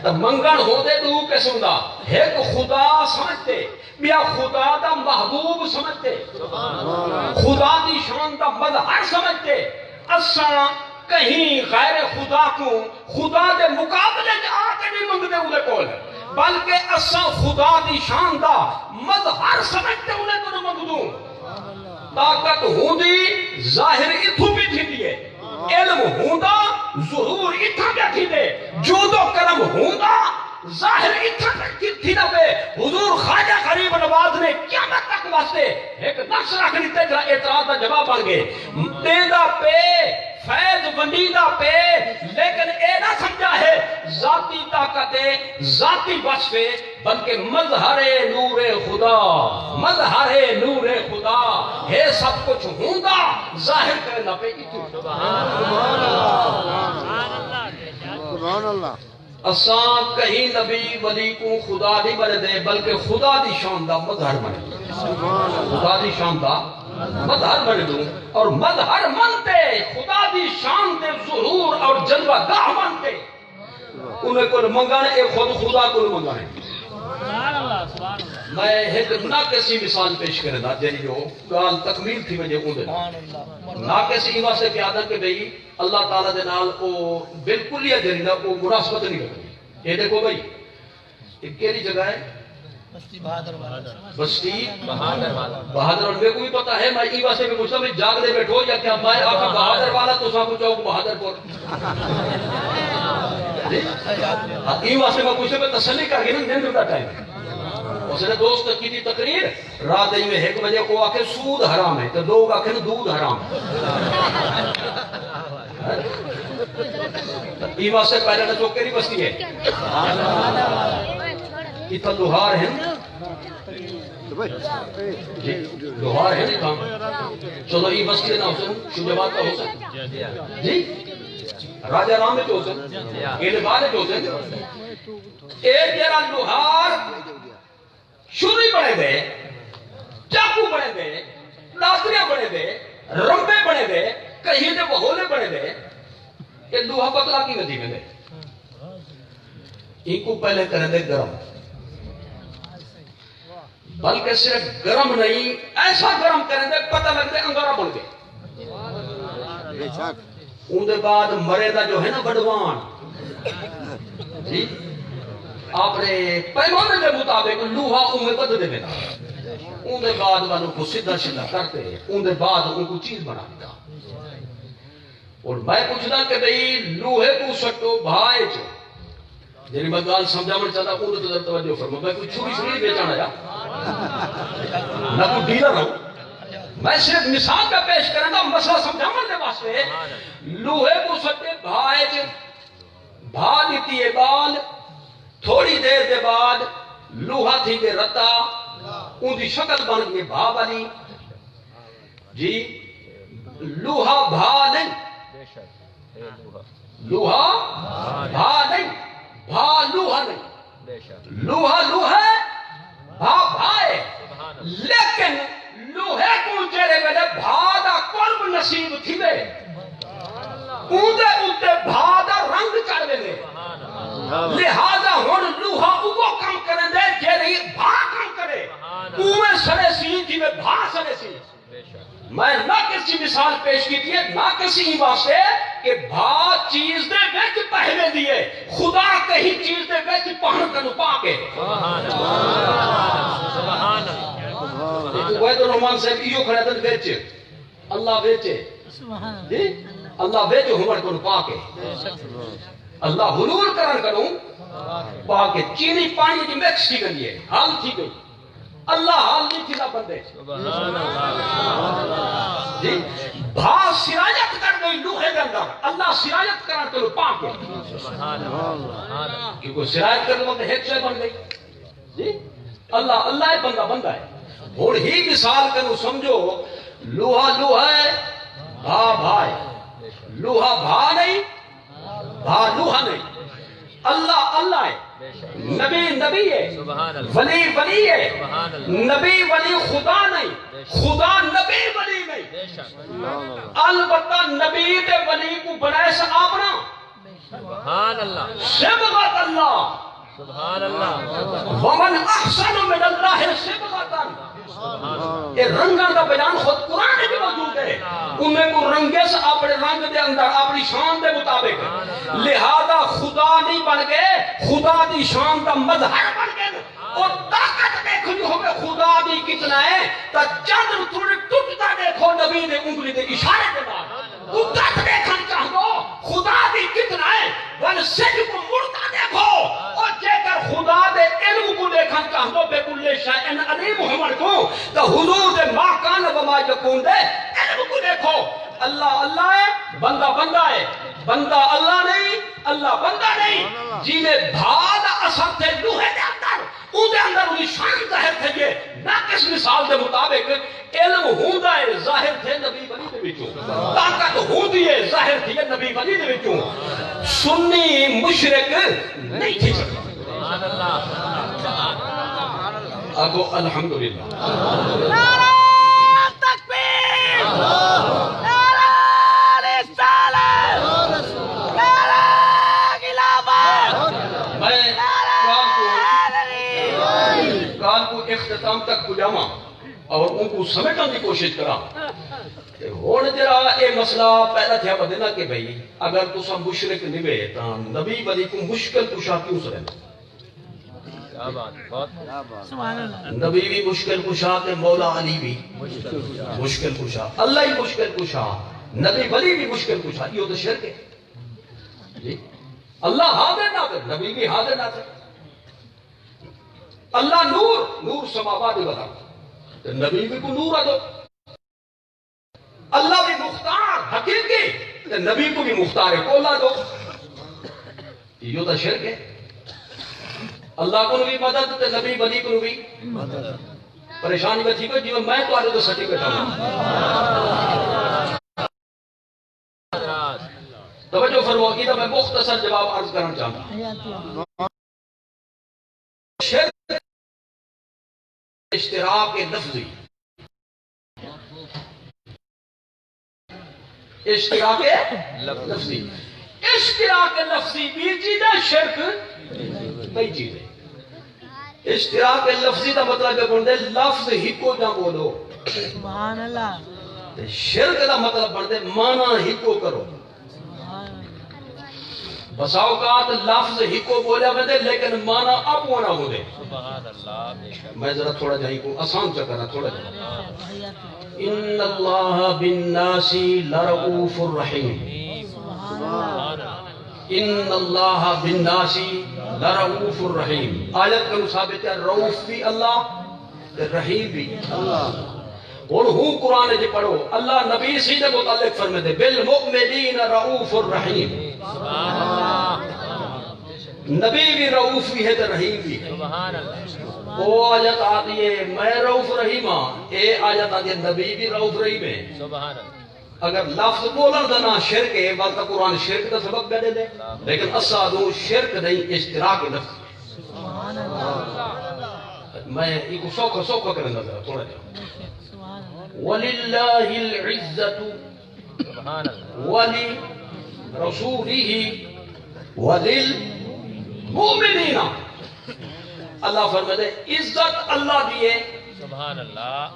Speaker 1: تو منگن ہو دے دو قسم دا، ایک خدا سمجھتے بیا خدا دا محبوب سمجھتے، خدا دی شان دا مظہر سمجھتے، اساں کہیں غیر خدا کو خدا دے مقابلے جا کے نہیں منگ دے انہیں کول، بلکہ اساں خدا دی شان دا مظہر سمجھتے انہیں کو نہ منگ دوں۔ طاقت ہوں دی ظاہر اتھو بھی تھی دیئے، علم ہوں دا ظہور اتھا بیٹھی دے، جود و کرم ہوں دا ظاہر اتھا تھی نہ پہ۔ حضور خواجہ غریب نواز نے قیامت تک واسطے ایک نقش رکھ لیتے جہاں اعتراض کا جواب بن گئے، دیندہ پہ فیض ونڈیدہ پہ، لیکن اے نہ سمجھا ہے ذاتی طاقت ذاتی وصف بلکہ مظہر نور خدا، مظہر نور خدا ہے، سب کچھ ہوندا ظاہر کرنا پہ اتو۔
Speaker 2: سبحان اللہ،
Speaker 1: اساں کہیں نبی ولی کو خدا نہیں بنے دے بلکہ خدا دی شان دا مظہر بنے دے، خدا دی شان دا مظہر بنے دوں، اور مظہر منتے خدا دی شان دے ظہور اور جلوہ گاہ منتے انہیں کو منگانے اے خود خدا کو منگانے۔ میں ایک ناکسی مثال پیش کرنا جنہی جو گال تکمیل تھی مجھے اون دینا، ناکسی ایوہ سے پیادا کہ بھئی اللہ تعالیٰ دے نال او بالکل یا جنہی نا او مناسبت نہیں لگنی۔ یہ دیکھو بھئی ایک کیلی جگہ ہے بستی بہادر والا، بہادر اور میں کو بھی پتا ہے، میں ایوہ سے بھی پوچھتا میں جاگ دے بیٹھو یا کیا میں آپ کا بہادر والا تو سا پوچھاؤں بہادر پور، ایوہ سے میں پوچھتا میں تسلی کر کے نہیں دن ٹائم ہے۔ اس نے دوست کی تھی تقریر رات میں ایک بجے کو آکے سود حرام ہے تو لوگ آکے دودھ حرام ہے۔ ایوہ سے پہلے نہ چوکے نہیں بستی ہے اتنا لوہار ہے جی، لوہار ہے نہیں کام، چلو یہ بستی ہے نا حسن شجبات کا حسن جی، راجہ رام میں جو حسن گیلبار ہے جو حسن ایک جرا لوہار شوری بڑے دے، چاکو بڑے دے، لاسریاں بڑے دے، رمبے بڑے دے، کہیں دے بہولے بڑے دے، یہ لوہا پتلا کی وجہ میں دے، ان کو پہلے کریں دے گرم، بلکہ صرف گرم نہیں ایسا گرم کریں دے پتہ لگ دے انگارہ بن گئے، ان دے بعد مرے دا جو ہے نا بڑوان جی، آپ نے پیمانے کے مطابق لوہا انہیں بدھ دے بنا، ان دے بعد انہوں کو سدھا شدھا کرتے، ان دے بعد ان کو چیز بنا دیتا، اور میں پوچھنا کہ بھئی لوہے کو سٹو بھائی چو جنہی میں گال سمجھا من چاہتا ان تو در توجہ فرما، میں کوئی چھوڑی چھوڑی بیچانا جا نہ کوئی ڈیلر ہوں، میں صرف مثال کا پیش کرنا مسئلہ سمجھا من دے واسطے، لوہے کو سٹے بھائی چو بھا دیتی ہے بال، تھوڑی دیر دے بعد لوہا تھی کے رتا ان دی شکل بن گئی بھا بنی جی، لوہا بھا نہیں، لوہا بھا نہیں، بھا لوہا نہیں،
Speaker 3: بے شک
Speaker 1: لوہا لوہے بھا بھائے
Speaker 3: سبحان اللہ
Speaker 1: لیکن لوہے کو چڑے ویلے بھا دا قرب نصیب تھی وے اونده اتے بھا دا رنگ چڑھ ویلے لہذا ہن لوہا وہ کام کرن دے جیڑی بھا کام کرے اوے سڑے سی جی میں بھا سڑے سی
Speaker 3: بے شک
Speaker 1: میں نہ کسی مثال پیش کی ہے نہ کسی واسطے کہ بھا چیز دے وچ پہلے دیے خدا کہیں چیز دے وچ پہن کنو پا کے
Speaker 3: سبحان اللہ سبحان اللہ
Speaker 1: ایک وحید الرحمان صاحب ایو کھڑا دن وچ اللہ وچ جی اللہ وچ ہمر کنو پا کے اللہ حلول کرن کنو پا کے چینی پانی دی مکس تھی گئی ہے حل تھی گئی اللہ حال نہیں تھی نہ بندے
Speaker 3: سبحان اللہ
Speaker 1: جی بھا سرایت کر گئی لوہے دے اندر اللہ سرایت کرن کنو پا کے
Speaker 3: سبحان اللہ
Speaker 1: کیونکہ سرایت کرنے وقت ایک شے بن گئی جی اللہ اللہ بندہ بندہ ہے اور ہی مثال کنو سمجھو لوہا لوہا ہے بھا بھائی لوہا بھا نہیں بھا لوہا نہیں اللہ اللہ ہے نبی نبی ہے
Speaker 3: سبحان اللہ
Speaker 1: ولی ولی ہے
Speaker 3: سبحان اللہ
Speaker 1: نبی ولی خدا نہیں خدا نبی ولی نہیں
Speaker 3: بے شک
Speaker 1: البتہ نبی تے ولی کو بنائے سے اپنا
Speaker 3: سبحان اللہ
Speaker 1: صبغت اللہ
Speaker 3: سبحان اللہ
Speaker 1: ومن احسن من اللہ صبغتا یہ رنگاں کا بیان خود قرآن میں موجود ہے انہیں کو رنگے سے اپنے رنگ دے اندر اپنی شان دے مطابق لہذا خدا نہیں بن گئے خدا دی شان دا مظہر بن گئے اور طاقت دیکھو جو ہمیں خدا دی کتنا ہے تا چند تھوڑے ٹوٹتا دیکھو نبی نے انگلی دے اشارے دے بعد قدرت دیکھن چاہو خدا دی کتنا ہے ون سج کو مڑتا دیکھو اور جے کر خدا دے علم کو دیکھن چاہو بے کل شیء علیم محمد کو تو حضور دے ما کان و ما یکون دے علم کو دیکھو اللہ اللہ ہے بندہ بندہ ہے بندہ اللہ نہیں اللہ بندہ نہیں جی میں بھاد اثر تھے لوہے دے اندر او دے اندر انہی شان ظاہر تھے یہ نہ کس مثال دے مطابق علم ہوندہ ہے ظاہر تھے نبی ولی دے وچوں طاقت ہوندی ہے ظاہر تھی نبی ولی دے وچوں سنی مشرک نہیں تھی سکتا
Speaker 3: سبحان اللہ
Speaker 1: اگو الحمدللہ
Speaker 5: نعرہ تکبیر نعرہ رسالت نعرہ خلافت
Speaker 1: میں کال کو اختتام تک پجاما اور ان کو سمیٹنے کی کوشش کرا ہون جرا اے مسئلہ پیدا تھیا بدنا کہ بھئی اگر تسا مشرک نوے تا نبی ولی کو مشکل کشا کیوں سرے
Speaker 3: کیا بات بہت
Speaker 5: سبحان اللہ
Speaker 1: نبی بھی مشکل کشا تے مولا علی بھی مشکل کشا اللہ ہی مشکل کشا نبی ولی بھی مشکل کشا یہ تو شرک ہے جی اللہ حاضر ناظر نبی بھی حاضر ناظر اللہ نور نور سماوات بتا تو نبی بھی کو نور دو اللہ بھی مختار حقیقی تو نبی کو بھی مختار ہے کولا دو یہ تو شرک ہے اللہ کو بھی مدد تو نبی ولی کو بھی پریشانی میں تھی کہ جیون میں تو آنے تو سٹی بیٹھا ہوں توجہ فرماؤ کی تو میں مختصر جواب عرض کرنا چاہتا ہوں شرک اشتراک لفظی اشتراک لفظی اشتراک لفظی بھی چیز ہے شرک بئی چیز ہے اشتراک لفظی کا مطلب ہے بندے لفظ ہی کو نہ بولو
Speaker 5: سبحان اللہ
Speaker 1: شرک کا مطلب بندے مانا ہی کو کرو بسا اوقات لفظ ہی کو بولیا بندے لیکن مانا اب ہونا ہو دے
Speaker 3: سبحان اللہ بے شک
Speaker 1: میں ذرا تھوڑا جاہی کو آسان چکرنا تھوڑا جاہی ان اللہ بالناس لرؤوف الرحیم
Speaker 3: سبحان اللہ
Speaker 1: ان اللہ بالناس لرؤوف الرحیم آیت کا ثابت ہے رؤوف بھی اللہ رحیم بھی اللہ اور ہوں قرآن جی پڑھو اللہ نبی سیدھے متعلق فرمے دے بالمؤمنین رؤوف الرحیم
Speaker 3: سبحان اللہ
Speaker 1: نبی بھی رؤوف بھی ہے تو رحیم بھی ہے
Speaker 3: سبحان اللہ
Speaker 1: وہ آیت آتی ہے میں رؤوف رحیم ہاں اے آیت آتی ہے نبی بھی رؤوف رحیم ہے
Speaker 3: سبحان اللہ
Speaker 1: اگر لفظ بولن دا نہ شرک ہے بلکہ قرآن شرک کا سبق دے دے لیکن اسادو شرک نہیں اشتراک لفظ میں ایک سوکھا کرنا ذرا تھوڑا جا وَلِلَّهِ الْعِزَّةُ
Speaker 3: سبحان اللہ
Speaker 1: وَلِرَسُولِهِ وَلِلْمُؤْمِنِينَ اللہ فرماتے عزت اللہ دیے
Speaker 3: سبحان اللہ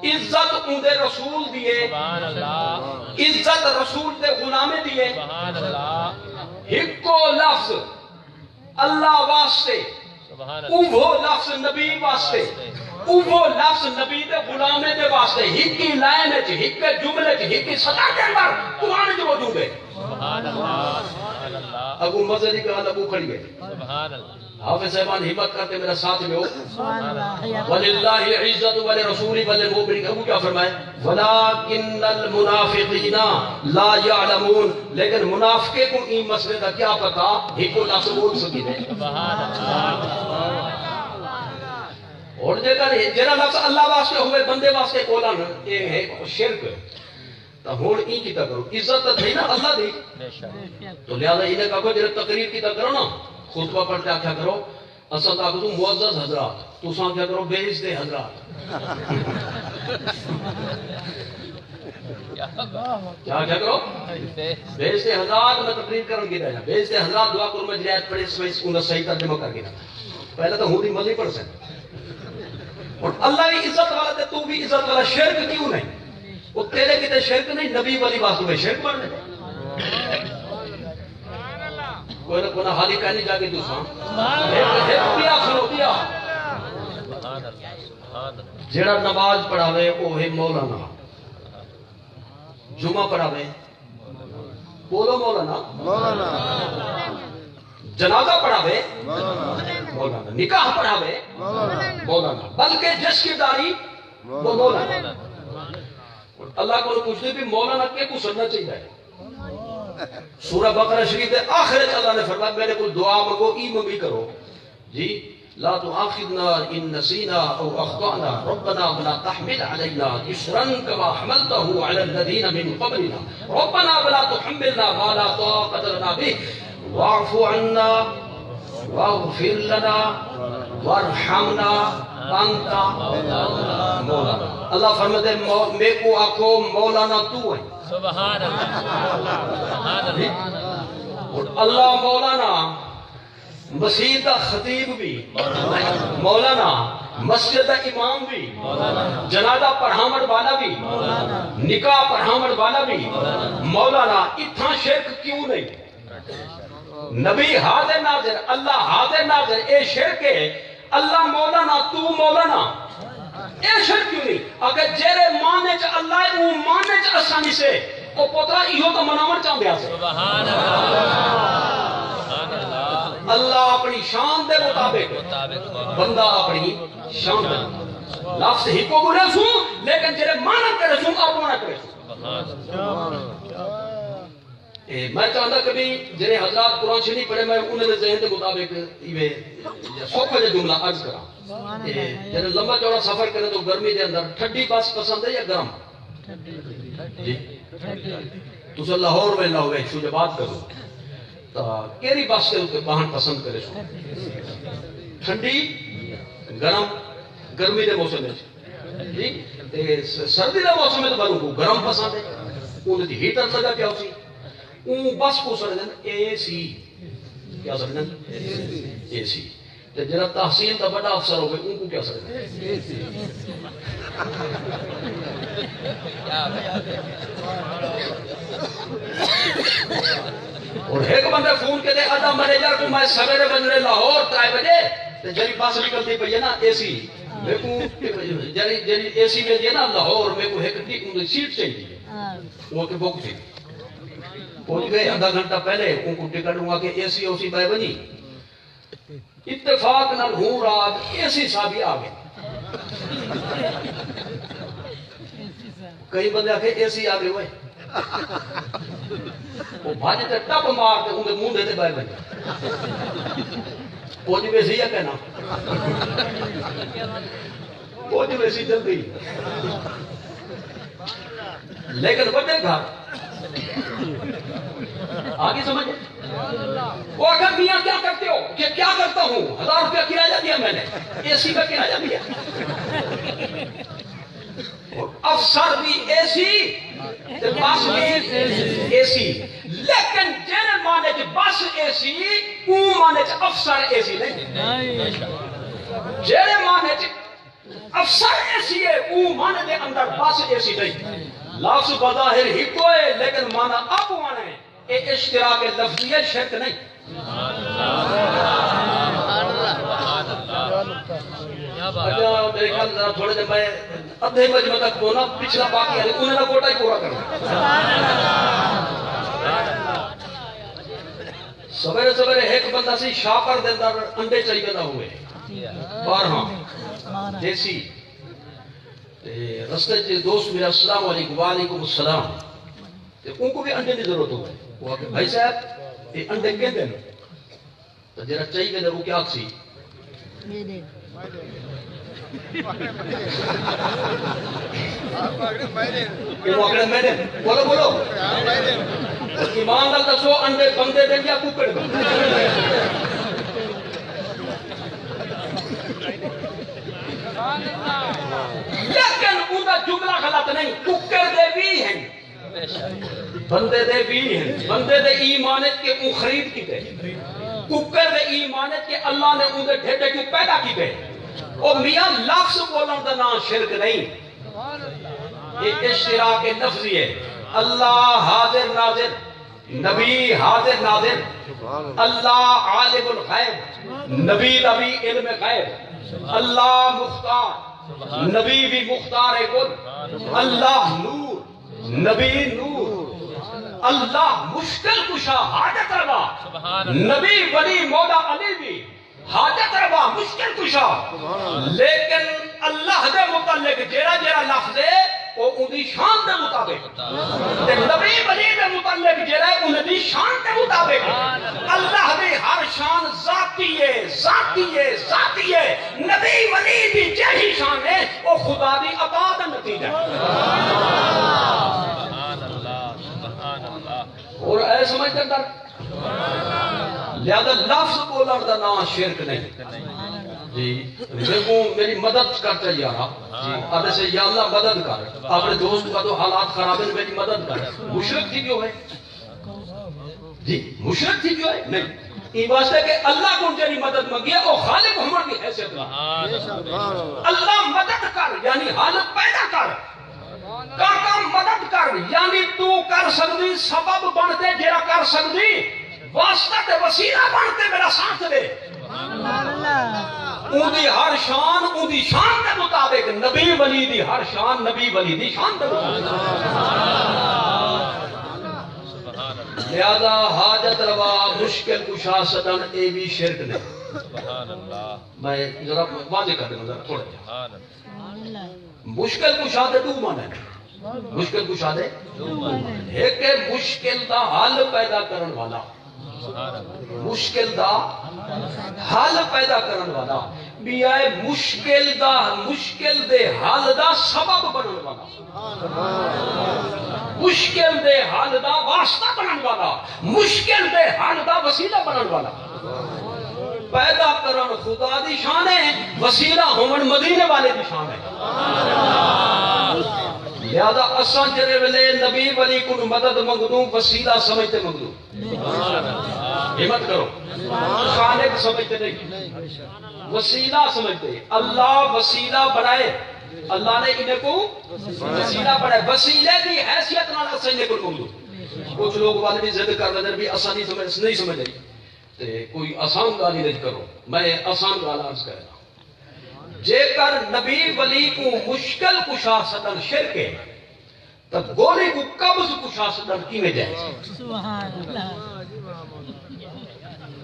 Speaker 1: عزت اندے رسول دیے
Speaker 3: سبحان اللہ
Speaker 1: عزت رسول دے غلامے دیے
Speaker 3: سبحان اللہ
Speaker 1: ہکو لفظ اللہ واسطے
Speaker 3: سبحان اللہ
Speaker 1: اوہ لفظ نبی واسطے اوہ لفظ نبی دے غلامے دے واسطے ہکی لائن وچ ہک جملے وچ ہکی صدا کے اندر قرآن وچ موجود ہے
Speaker 3: سبحان اللہ سبحان اللہ
Speaker 1: ابو مزہ دی گل ابو کھڑی ہے
Speaker 3: سبحان اللہ
Speaker 1: حافظ صاحبان ہمت کرتے میرا ساتھ میں ہو
Speaker 5: سبحان اللہ
Speaker 1: وَلِلَّهِ عِزَّةُ وَلِرَسُولِهِ وَلِلْمُؤْمِنِينَ ابو کیا فرمائے وَلَكِنَّ الْمُنَافِقِينَ لَا يَعْلَمُونَ لیکن منافقے کو این مسئلے کا کیا پتا ہکو لفظ بول سکی دے
Speaker 3: سبحان اللہ
Speaker 1: اور جڑا لفظ اللہ واسطے ہوئے بندے واسطے بولن یہ ہے شرک تو ہن این کیتا کرو عزت تھی نا اللہ دی
Speaker 3: بے شک
Speaker 1: تو لہذا انہیں کہا جڑا تقریر کیتا کرو نا خطبہ پڑھتے آکھا کرو اصل تاکہ تم معزز حضرات تو سان کیا کرو بے عزت حضرات کیا کرو بے عزت حضرات میں تقریر کرن کی رہنا بے عزت حضرات دعا کرو میں جریات پڑھے اس انہیں صحیح ترجمہ کر کے نا پہلے تو ہوں دی مزی پڑھ سکتے اور اللہ کی عزت والا تے تو بھی عزت والا شرک کیوں نہیں وہ تیرے کی تے شرک نہیں نبی والی واسطے میں شرک بن دے کوئی نہ کوئی حالی کہنے جا کے دوسرا دیا سنو دیا
Speaker 3: سبحان اللہ سبحان اللہ
Speaker 1: جڑا نماز پڑھاوے وہ ہے مولانا جمعہ پڑھاوے بولو مولانا
Speaker 2: مولانا
Speaker 1: جنازہ پڑھاوے
Speaker 2: مولانا
Speaker 1: مولانا نکاح پڑھاوے
Speaker 2: مولانا
Speaker 1: مولانا بلکہ جس کی داری وہ مولانا اللہ کو پوچھتے بھی مولانا کے کو سننا چاہیے سورہ بقرہ شریف کے آخر اللہ نے فرمایا میرے کو دعا مانگو ای منگی کرو جی لا تؤاخذنا ان نسينا او اخطانا ربنا ولا تحمل علينا اصرا كما حملته على الذين من قبلنا ربنا ولا تحملنا ما لا طاقة لنا به واعف عنا واغفر لنا وارحمنا انت مولانا اللہ فرماتے میں کو آکھو مولانا تو ہے
Speaker 3: سبحان اللہ سبحان اللہ
Speaker 1: اور اللہ مولانا مسجد کا خطیب بھی مولانا مسجد کا امام بھی جنازہ پڑھاوڑ والا بھی نکاح پڑھاوڑ والا بھی مولانا اتنا شرک کیوں نہیں نبی حاضر ناظر اللہ حاضر ناظر اے شرک ہے اللہ مولانا تو مولانا اے شرک کیوں نہیں اگر جیرے مانے چا اللہ او مانے چا آسانی سے او پترا ایہو تو مناور چاہتے ہیں
Speaker 3: سبحان اللہ سبحان اللہ
Speaker 1: اللہ اپنی شان دے مطابق بندہ اپنی شان دے لفظ ہی کو بولے سوں لیکن جیرے مانا کرے سوں اپنا کرے سوں میں چاہتا کبھی جنہیں حضرات قرآن شریف پڑھے میں انہیں دے ذہن کے مطابق سوکھا جا جملہ عرض کرا جنہیں لمبا چوڑا سفر کرے تو گرمی دے اندر ٹھنڈی بس پسند ہے یا گرم جی تو سے لاہور میں لاؤ گئے شو بات کرو تو کیری بس کے اوپر باہن پسند کرے سو ٹھنڈی گرم گرمی دے موسم میں جی سردی دے موسم میں تو بلوں کو گرم پسند ہے انہیں دی ہیٹر لگا کیا اسی اون بس کو سڑے دن اے سی کیا سڑے دن اے سی تو جنہا تحصیل تا بڑا افسر ہو گئے ان کو کیا سڑے دن اے سی اور ایک بندے فون کے دے آدھا مینیجر کو میں سویرے بجنے لاہور 3 بجے تو جنہی بس نکلتی پئی ہے نا اے سی میں کو جنہی اے سی میں دیے نا لاہور میں کو ایک سیٹ چاہیے وہ کہ بک تھی پہنچ گئے آدھا گھنٹہ پہلے ان کو ٹکٹ ہوا کہ اے سی اوسی پائے بنی اتفاق نال ہوں رات اے سی صاحب ہی آ گئے کئی بندے آکھے اے سی آ گئے ہوئے وہ بھاجے تے ٹپ مار تے ان منہ دیتے پائے بنی پہنچ گئے سی یا کہنا پہنچ گئے سی جلدی لیکن بڑے گھر آگے سمجھے وہ اگر میاں کیا کرتے ہو کہ کیا کرتا ہوں 1000 روپیہ کرایہ دیا میں نے اے سی کا کرایہ دیا افسر بھی اے سی بس بھی اے سی لیکن جن مانے چ بس اے سی او مانے چ افسر اے سی نہیں جن مانے چ افسر اے سی ہے او مانے دے اندر بس اے سی نہیں لفظ بظاہر ہی کوئی لیکن مانا اب مانے اے اشتراک لفظی ہے شرک نہیں اچھا میرے خیال ذرا تھوڑے دن میں ادھے مجمع تک ہونا پچھلا باقی ہے انہیں نہ کوٹا ہی پورا کرنا سویرے سویرے ایک بندہ سی شاکر دے اندر انڈے چاہیے بندہ ہوئے 12 دیسی رستے سے دوست میرا السلام علیکم وعلیکم السلام ان کو بھی انڈے کی ضرورت ہوئے وہ کہ بھائی صاحب یہ انڈے کہتے ہیں تو جرا چاہیے بندہ وہ کیا سی بولو بولو ایمان نال دسو انڈے بندے دیں یا ککڑ دیں لیکن ان کا جملہ غلط نہیں ککڑ دے بھی ہیں بندے دے بھی ہیں بندے دے ایمانت کے ان خرید کی دے ککڑ دے ایمانت کے اللہ نے ان دے ڈھیڈے کیوں پیدا کی دے اور میاں لفظ بولن دا نام شرک نہیں یہ اشتراک لفظی ہے اللہ حاضر ناظر نبی حاضر ناظر اللہ عالم الغیب نبی علم غیب اللہ مختار نبی بھی مختار ہے کل اللہ نور نبی نور اللہ مشکل کشا حاجت روا نبی ولی مولا علی بھی حاجت روا مشکل کشا لیکن اللہ دے متعلق جیرا جیرا لفظ ہے وہ انہی شان دے مطابق نبی ولی دے متعلق جیرا ہے انہی شان دے مطابق اللہ دے ہر شان ذاتی ہے ذاتی ہے ذاتی ہے نبی ولی دی جہی شان ہے وہ خدا دی عطا دا نتیجہ اور اے سمجھتے اندر لہذا لفظ بولن دا نام شرک نہیں جی میری مدد کر چاہیے جی آدھے سے یا اللہ مدد کر اپنے دوست کا تو حالات خراب ہیں میری مدد کر مشرک تھی کیوں ہے جی مشرک تھی کیوں ہے نہیں یہ واسطے کہ اللہ کو جنی مدد مانگی ہے وہ خالق محمد کی حیثیت میں اللہ مدد کر یعنی حالت پیدا کر کاکا مدد کر یعنی تو کر سکتی سبب بنتے جیرا کر سکتی واسطہ تے وسیلہ بنتے میرا ساتھ دے اون دی ہر شان اون دی شان دے مطابق نبی ولی دی ہر شان نبی ولی دی شان دے مطابق لہذا حاجت روا مشکل کشا ستن اے بھی شرک نہیں میں ذرا واضح کر دوں ذرا تھوڑا مشکل کشا دے دو مانے مشکل کشا دے ایک ہے مشکل دا حل پیدا کرن والا مشکل دا حل پیدا کرن والا بھی آئے مشکل دے حل دا سبب بنن والا مشکل دے حل دا واسطہ بنن والا مشکل دے حل دا وسیلہ بنن والا پیدا کرن خدا دی شان ہے وسیلہ ہومن مدینے والے دی شان ہے لہذا اساں جڑے ویلے نبی ولی کو مدد منگدوں وسیلہ سمجھتے منگدوں ہمت کرو خالق سمجھتے نہیں وسیلہ سمجھتے اللہ وسیلہ بنائے اللہ نے انہیں کو وسیلہ بنائے وسیلے دی حیثیت نال اساں انہیں کو منگدوں کچھ لوگ والے بھی ضد کر دے بھی اساں نہیں سمجھ رہی تے کوئی آسان گالی نہیں کرو میں آسان گالا عرض کرنا جے کر نبی ولی کو مشکل کشا سدن شرک ہے تب گولی کو قبض کشا سدن کی میں جائے
Speaker 5: سبحان اللہ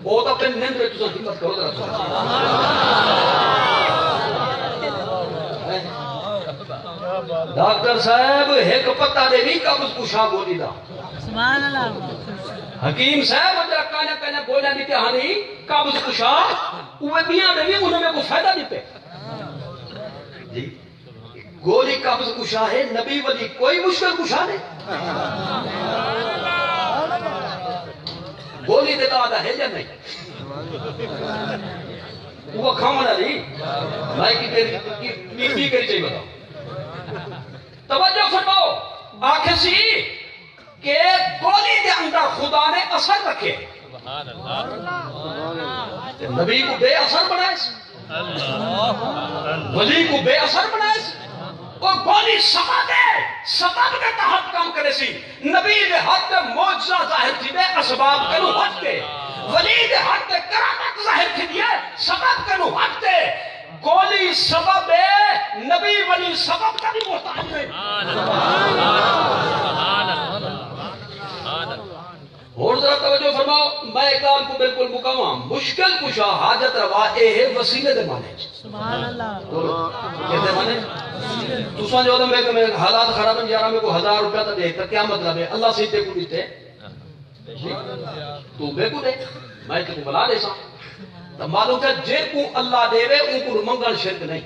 Speaker 1: وہ تو اپنے نیند رہے تو حکمت کرو ذرا ڈاکٹر صاحب ایک پتہ دے بھی قبض کشا گولی دا
Speaker 5: سبحان اللہ
Speaker 1: حکیم صاحب اندر کانا بولا دیتے ہانی قابض کشا اوہ بیاں دے بھی انہوں میں کو فائدہ دیتے جی گولی قابض کشا ہے نبی ولی کوئی مشکل کشا نہیں گولی دے دادا ہے یا نہیں وہ کھانا نہیں میں کی کری چاہیے بتاؤ توجہ فرماؤ آنکھ سی کہ گولی دے اندر خدا نے اثر رکھے
Speaker 3: سبحان اللہ
Speaker 1: نبی کو بے اثر بنائے ولی کو بے اثر بنائے اور گولی سبب کے تحت کام کرے سی نبی دے ہاتھ میں معجزہ ظاہر تھی دے اسباب کنو ہٹ کے ولی دے ہاتھ میں کرامت ظاہر تھی دے سبب کنو ہٹ کے گولی سبب ہے نبی ولی سبب کا بھی محتاج نہیں اور ذرا توجہ فرماؤ میں اقدام کو بالکل مکمل مشکل کشا حاجت روا اے ہے وسیلے دے مانے
Speaker 5: سبحان اللہ
Speaker 1: کہتے مانے تساں جو میں حالات خراب ہیں یارا میں کو 1000 روپیہ تا دے تو کیا مطلب ہے اللہ سے تے کو دیتے تو بے کو دے میں تے کو بلا دے سا تو معلوم ہے جے کو اللہ دے وے ان کو منگل شرک نہیں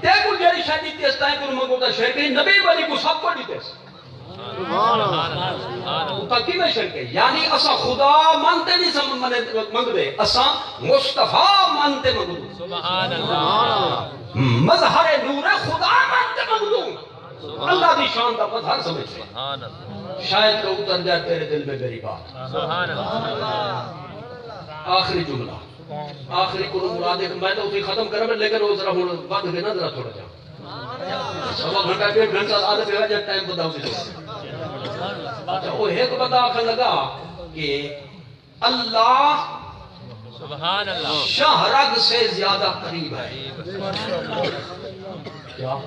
Speaker 1: تے کو جڑی شادی تے اس کو منگو دا شرک نہیں نبی ولی کو سب کو دیتے تاکہ میں شرک ہے یعنی اسا خدا مانتے نہیں منگ دے اسا مصطفیٰ مانتے منگ دو
Speaker 3: سبحان اللہ
Speaker 1: مظہر نور خدا مانتے منگ دو اللہ دی شان دا مظہر سمجھ
Speaker 3: سبحان اللہ
Speaker 1: شاید تو اتر جائے تیرے دل میں میری بات
Speaker 3: سبحان اللہ
Speaker 1: آخری جملہ آخری کو مراد ہے میں تو اسی ختم کرا میں لیکن وہ ذرا بات ہے نا ذرا تھوڑا جا سوا گھنٹہ 1.5 گھنٹہ آدھے پہ جب ٹائم بتاؤ سے اچھا وہ ایک بتا آخر لگا کہ اللہ
Speaker 3: سبحان اللہ
Speaker 1: شہرگ سے زیادہ قریب ہے کیا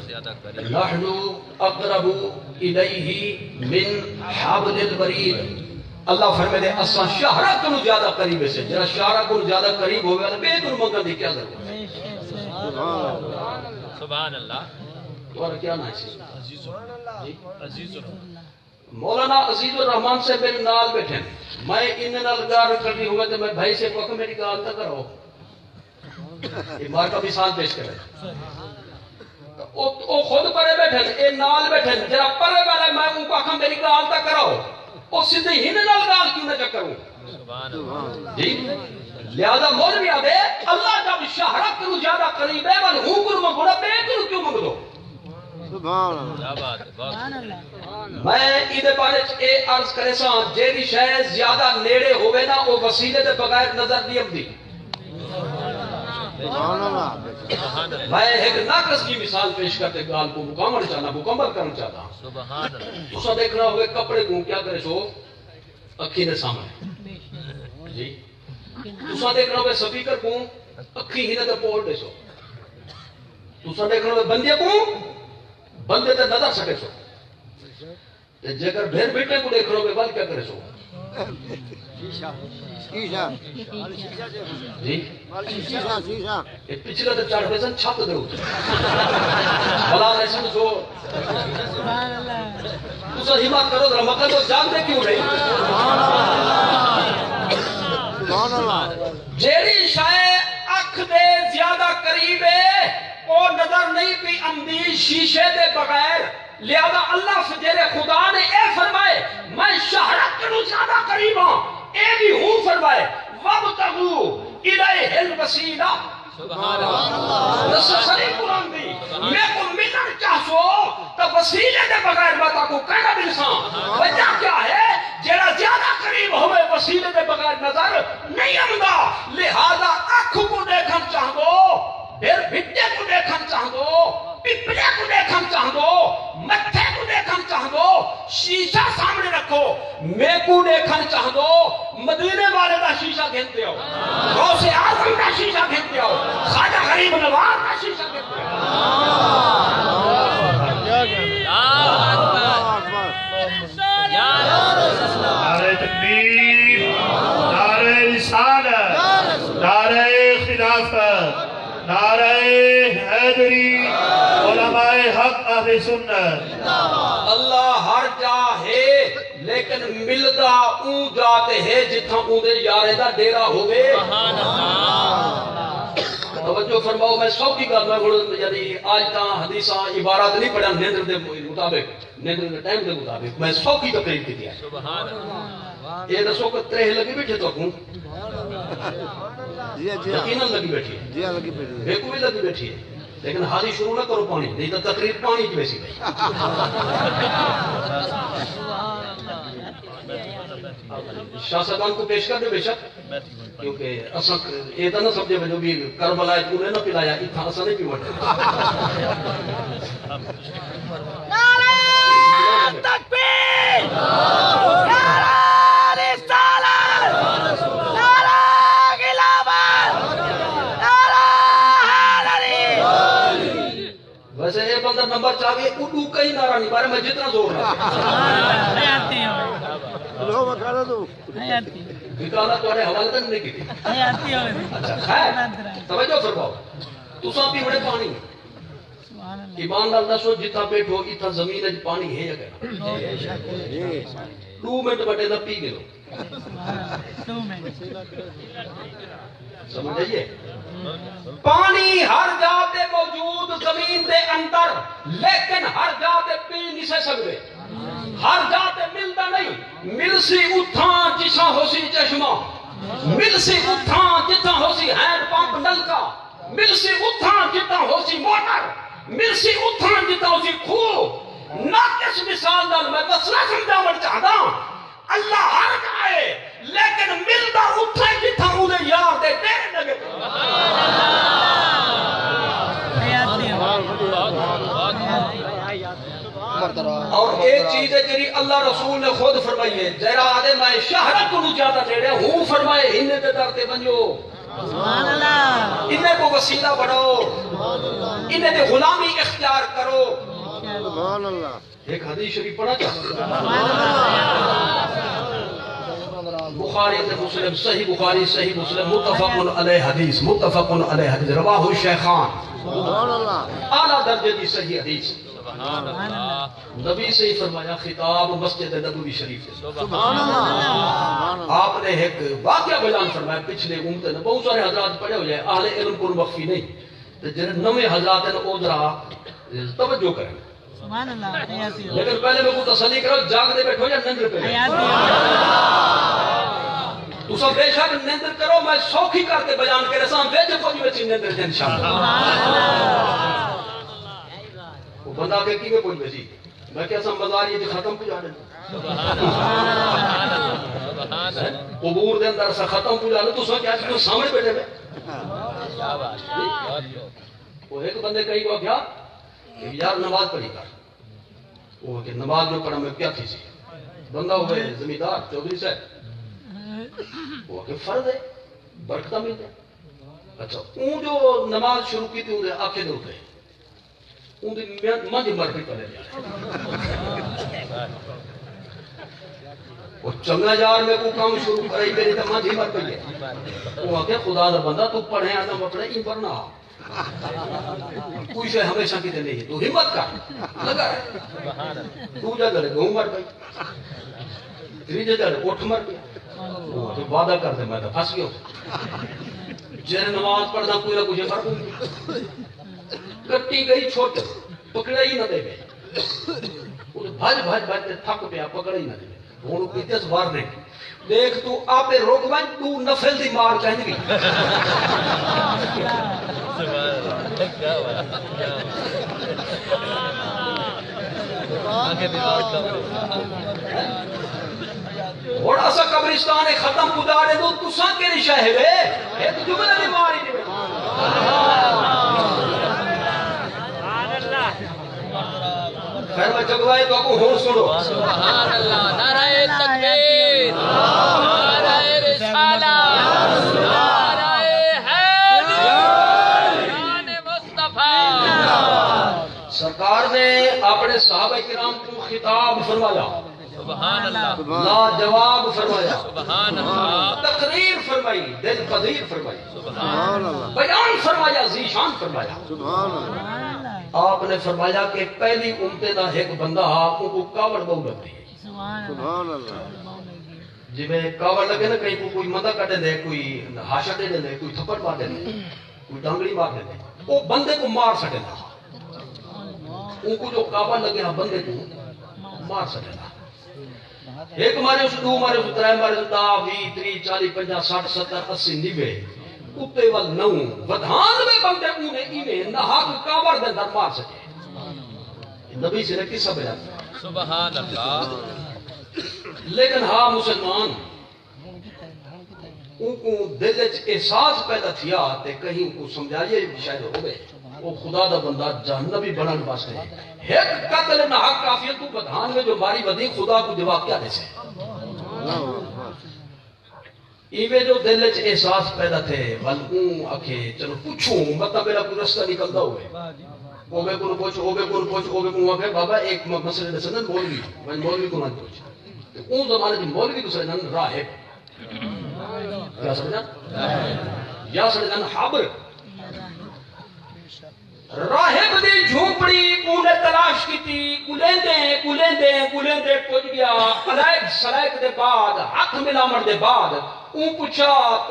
Speaker 3: زیادہ قریب
Speaker 1: نحن اقرب الیہ من حبل الورید اللہ فرمائے دے اسا شہرگ کو زیادہ قریب ہے سے جرا شہرگ کو زیادہ قریب ہوگا تو بے دور مگر دی کیا ضرورت
Speaker 3: سبحان اللہ
Speaker 1: اور کیا نہ ہے
Speaker 3: عزیز
Speaker 1: مولانا عزیز الرحمان سے میرے نال بیٹھے میں ان نال گار کرنی ہوئے تو میں بھائی سے کوئی میری گال تک کرو یہ مار کا مثال پیش کرے او خود پرے بیٹھے اے نال بیٹھے جرا پرے والے میں ان کو آخم میری گال تک کرو او سیدھے ہن نال گال کیوں نہ چکروں
Speaker 3: سبحان اللہ
Speaker 1: جی لہذا مولوی آدھے اللہ جب شہرک کو زیادہ قریب ہے بل ہوں کو منگوڑا بے کو کیوں منگ دو
Speaker 3: کیا بات ہے بہت
Speaker 5: سبحان اللہ
Speaker 1: میں ادھے بارے اے عرض کرے سا جیڑی شاید زیادہ نیڑے ہوئے نا وہ وسیلے دے بغیر نظر نہیں آتی
Speaker 3: سبحان اللہ
Speaker 1: میں ایک ناقص کی مثال پیش کرتے گال کو مکمل کرنا چاہتا ہوں
Speaker 3: سبحان اللہ
Speaker 1: تسا دیکھنا ہوئے کپڑے کو کیا کرے سو اکھی نے سامنے جی تسا دیکھنا ہوئے سپیکر کو اکھی ہی نے پول دے سو تسا دیکھنا ہوئے بندے کو بندے تے نظر سکے سو تے جگر بھیر بیٹے کو دیکھ رہو ہوئے بل کیا کرے سو جی یہ پچھلے تے چاڑ پیسن چھت دے ہوتے بلا ایسا سو
Speaker 5: سبحان اللہ
Speaker 1: تسا ہمت کرو ذرا مقصد تو جان دے کیوں نہیں جیڑی شاید اکھ دے زیادہ قریب ہے وہ نظر نہیں پی امدی شیشے دے بغیر لہذا اللہ سے جیرے خدا نے اے فرمائے میں شہرت کنو زیادہ قریب ہوں اے بھی ہوں فرمائے وَابْتَغُوا إِلَيْهِ الْوَسِيلَةَ
Speaker 3: سبحان اللہ
Speaker 1: نصصری قرآن دی میں کو ملن چاہسو تو وسیلے دے بغیر بتا کو کہنا بلسان وجہ کیا ہے جیڑا زیادہ قریب ہوئے وسیلے دے بغیر نظر نہیں آمدہ لہذا اکھ کو دیکھن چاہ دو پھر بھٹے کو دیکھن چاہ دو پپلے کو دیکھن چاہ دو متھے کو دیکھن چاہ دو شیشہ سامنے رکھو میں کو دیکھن چاہ دو مدینے والے دا شیشہ گھنتے ہو غوث اعظم دا شیشہ گھنتے ہو خواجہ غریب نواز دا شیشہ گھنتے ہو
Speaker 6: نعرہ تکبیر نعرہ رسالت نعرہ خلافت نعرہ حیدری علماء حق اہل سنت
Speaker 1: اللہ ہر جا ہے لیکن ملدا اون جاتے ہے جتھا اون دے یارے دا ڈیرا ہوئے
Speaker 3: سبحان اللہ
Speaker 1: توجہ فرماؤ میں سو کی گل میں یعنی آج تا حدیثاں عبارات نہیں پڑھا نیندر دے مطابق نیندر دے ٹائم دے مطابق میں سو کی تقریر کی ہے
Speaker 3: سبحان اللہ
Speaker 1: یہ دسو کہ ترے لگی بیٹھے تو کوں
Speaker 7: جی جی
Speaker 1: یقیناً لگی بیٹھی ہے
Speaker 7: جی لگی پڑی
Speaker 1: ایک بھی لگی بیٹھی ہے لیکن حالی شروع نہ کرو پانی نہیں تو تقریر پانی کی ویسی بھائی شاہ صاحبان کو پیش کر دے بے شک کیونکہ اصل یہ تو نہ سمجھے جو بھی کربلا پورے نہ پلایا اتنا اصل نہیں پیوٹ
Speaker 5: نعرہ تکبیر نعرہ رسالت نعرہ خلافت نعرہ حیدری
Speaker 1: ویسے یہ بندہ نمبر چاہیے اردو کئی نعرہ نہیں بارے میں جتنا زور رہا
Speaker 5: حیاتی
Speaker 7: لو مکانا تو
Speaker 5: حیاتی
Speaker 1: نکالا تمہارے حوالے تک نہیں کی
Speaker 5: حیاتی
Speaker 1: اچھا خیر توجہ فرماؤ تساں بھی بڑے پانی
Speaker 5: سبحان اللہ
Speaker 1: ایمان نال دسو جتھا بیٹھو اتھا زمین وچ پانی ہے اگر
Speaker 7: جی
Speaker 1: 2 منٹ بٹے دا پی گلو
Speaker 5: سبحان اللہ 2 منٹ
Speaker 1: سمجھ آئیے پانی ہر جا تے موجود زمین دے اندر لیکن ہر جا تے پی نہیں سے سکتے ہر جا تے ملتا نہیں مل سی اتھاں جسا ہو سی چشمہ مل سی اتھاں جتھا ہو سی ہینڈ پمپ نلکا مل سی اتھاں جتھا ہو سی موٹر مل سی اتھاں جتھا ہو سی خوہ نہ کس مثال نال میں بس نہ سمجھاوٹ چاہتا اللہ ہر جائے لیکن ملتا اتھاں جتھا انہیں یار دے ڈیرے لگے
Speaker 5: حیاتی
Speaker 1: اور ایک چیز ہے جنہی اللہ رسول نے خود فرمائی ہے جہرا آدھے میں شہرت کو زیادہ دے رہے ہوں فرمائے انہیں دے درتے بنجو
Speaker 5: سبحان اللہ
Speaker 1: انہیں کو وسیلہ بڑھو انہیں دے غلامی اختیار کرو
Speaker 7: سبحان اللہ
Speaker 1: ایک حدیث شریف پڑھا جا
Speaker 5: سبحان اللہ
Speaker 1: بخاری تے مسلم صحیح بخاری صحیح مسلم متفق علیہ حدیث رواہ الشیخان
Speaker 7: سبحان اللہ
Speaker 1: اعلیٰ درجے دی صحیح حدیث
Speaker 3: سبحان اللہ
Speaker 1: نبی سے ہی فرمایا خطاب مسجد نبوی شریف سے
Speaker 7: سبحان اللہ
Speaker 1: آپ نے ایک واقعہ بیان فرمایا پچھلے امت نے بہت سارے حضرات پڑھے ہو جائے اہل علم کو مخفی نہیں تو جن نوے حضرات نے او ذرا توجہ کریں
Speaker 5: سبحان اللہ حیاتی
Speaker 1: لیکن پہلے میں کو تسلی کرو جاگ دے بیٹھو یا نیندر پہ تو سب بے شک نیندر کرو میں سوکھی کر کے بیان کرے سام ویچ پوجی ویچی نیندر دے انشاءاللہ وہ بندہ کے کی میں پوجی ویچی میں کیا سام بازار یہ ختم پجا دیں قبور دے اندر سے ختم پجا دیں تو سو کیا چیز سامنے بیٹھے ہوئے وہ ایک بندے کہیں کو کیا کہ یار نماز پڑھی کر وہ کہ نماز جو پڑھا میں کیا تھی سی بندہ ہوئے زمیندار چودھری صاحب وہ کہ فرض ہے برکتہ مل جائے اچھا اون جو نماز شروع کی تھی انہیں آنکھیں دے اٹھے اون دی منج مر بھی پڑے جائے وہ چنگا یار میں کو کام شروع کرائی میری تو منج ہی مر پئی ہے وہ کہ خدا دا بندہ تو پڑھے آدم اپنے این پر نہ کوئی شے ہمیشہ کی نہیں ہے تو ہمت کر لگا ہے تو جا گلے گھوم مر گئی تیجے جا اٹھ مر گیا وہ تو وعدہ کر دے میں تو پھنس گیا جن نماز پڑھنا کوئی نہ کچھ فرق کٹی گئی چھوٹ پکڑا ہی نہ دے گئے بھج بھج بھج تھک پیا پکڑا ہی نہ دے ہوں کوئی دس بار نہیں دیکھ تو آپ روک بن تو نفل دی مار کہیں گی اور ایسا قبرستان ختم گزارے تو تساں کے نشہ ہے وے ایک جملہ دی ماری نہیں خیر میں جگوائے تو کو ہون سنو
Speaker 3: سبحان اللہ نعرہ تکبیر نعرہ رسالت نعرہ حیدری شان مصطفی
Speaker 1: سرکار نے اپنے صحابہ کرام کو خطاب فرمایا
Speaker 3: سبحان اللہ
Speaker 1: لا جواب فرمایا
Speaker 3: سبحان اللہ
Speaker 1: تقریر فرمائی دل قدیر فرمائی
Speaker 7: سبحان اللہ
Speaker 1: بیان فرمایا ذیشان فرمایا
Speaker 7: سبحان اللہ
Speaker 1: آپ نے فرمایا کہ پہلی امتے دا ایک بندہ آپ کو کاوڑ بہت لگتی ہے
Speaker 7: سبحان اللہ
Speaker 1: جی میں کاوڑ لگے نا کہیں کو کوئی مدہ کٹے دے کوئی ہاشا دے دے کوئی تھپڑ پا دے کوئی ڈانگڑی مار دیتے وہ بندے کو مار سکے نا ان کو جو کعبہ لگے ہاں بندے کو مار سکے نا ایک مارے اس دو مارے اس ترائے مارے اس دا 20 30 40 50 60 70 80 90 اتے وال 9 92 بندے انہیں ایویں نہ حق کعبہ دے اندر مار سکے نبی سے نے قصہ بیان
Speaker 3: سبحان اللہ
Speaker 1: لیکن ہاں مسلمان ان کو دل وچ احساس پیدا تھیا تے کہیں ان کو سمجھائیے شاید ہوے وہ خدا دا بندہ جہنمی بنن واسطے ایک قتل نہ حق کافی تو بدھان میں جو ماری ودی خدا کو جواب کیا دے سے ایویں جو دل وچ احساس پیدا تھے بلکوں اکھے چلو پوچھوں مطلب میرا کوئی رستہ نکلدا ہوئے اوبے کو پوچھ اوبے کو پوچھ اوبے کو آکھے بابا ایک مسئلے دے سن مولوی میں مولوی کو نہ پوچھ اون زمانے دی مولوی کو سن راہب کیا سمجھا یا سمجھا حبر راہب دی جھوپڑی انہیں تلاش کی تھی گلیندے پوچھ گیا علائق سلائق دے بعد ہاتھ ملامر دے بعد اون پوچھا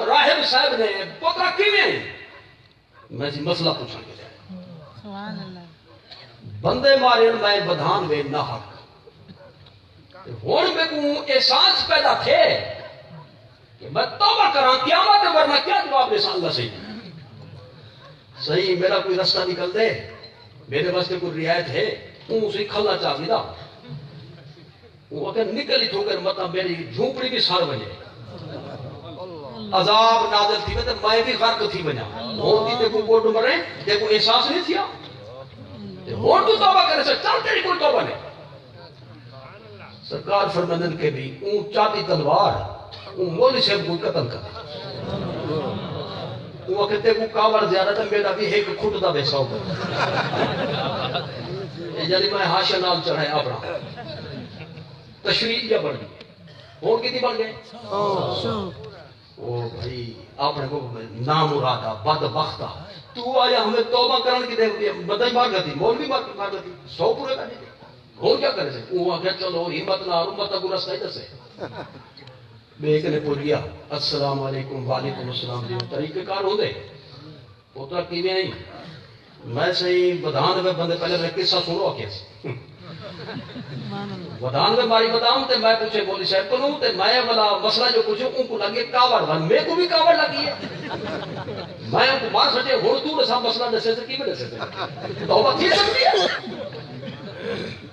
Speaker 1: راہب صاحب نے پوترا کیویں میں جی مسئلہ پوچھا گیا
Speaker 5: سبحان اللہ
Speaker 1: بندے مارے میں بدھان وے نہ حق ہون میں کو احساس پیدا تھے کہ میں توبہ کراں قیامت ورنہ کیا جواب دے اللہ صحیح صحیح میرا کوئی رستہ نکل دے میرے واسطے کوئی رعایت ہے اون سے کھلا چاہیے دا وہ اگر نکل ہی ٹھوکر مطلب میری جھونپڑی بھی سار بنے عذاب نازل تھی تے میں بھی غرق تھی بنا ہون دی تے کو کوڈ مرے تے کو احساس نہیں تھیا تے ہون تو توبہ کرے سے چل تیری کوئی توبہ نہیں سرکار فرمندن کے بھی اون چاہتی تلوار اون مولوی صاحب کو قتل کر وہ کہتے کو کاور زیادہ تھا میرا بھی ایک کھٹ دا بیسا ہوگا یعنی میں ہاشا نال چڑھائے اپنا تشریح کیا بڑھ گئی اور کتنی بڑھ گئے او بھائی آپ نے کو نامرادہ بدبختہ تو آیا ہمیں توبہ کرنے کی دے بدائی مار گئی مولوی مار گئی 100 پورے کرنے دے اور کیا کرے سے وہ آگے چلو ہمت نہ امت کو رستہ ہی دسے بیک نے پوچھ گیا السلام علیکم وعلیکم السلام دی طریقے کار ہو دے پوترا کیویں نہیں میں صحیح بدھان میں بندے پہلے میں قصہ سنو کے بدھان میں ماری بتاؤں تے میں پوچھے مولوی صاحب کو تے میں والا مسئلہ جو پوچھوں ان کو لگے کاوڑ بن میں کو بھی کاوڑ لگی ہے میں ان کو مار سٹے ہن تو رسا مسئلہ دسے سے کی میں دسے توبہ تھی سکتی ہے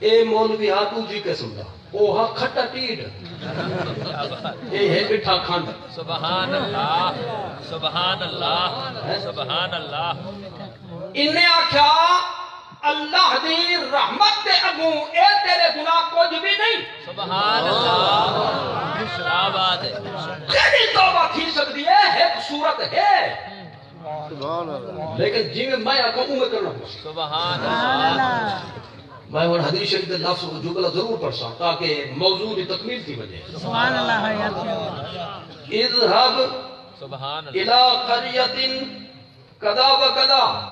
Speaker 1: اے مولوی ہاں تو جی کے سندا او ہاں کھٹا ٹیڈ اے ہے مٹھا کھنڈ
Speaker 3: سبحان اللہ سبحان اللہ سبحان اللہ
Speaker 1: انہیں آکھیا اللہ دی رحمت دے اگوں اے تیرے گناہ کچھ بھی نہیں
Speaker 3: سبحان اللہ کیا بات ہے
Speaker 1: تیری توبہ تھی سکتی ہے ایک صورت ہے
Speaker 7: سبحان اللہ
Speaker 1: لیکن جی میں آکھوں میں کرنا پڑا
Speaker 3: سبحان اللہ
Speaker 1: میں وہ حدیث شریف کے لفظ کو جملہ ضرور پڑھسا تاکہ موضوع کی تکمیل کی وجہ
Speaker 5: سبحان اللہ حیات
Speaker 1: اذهب
Speaker 3: سبحان اللہ
Speaker 1: الى قرية كذا وكذا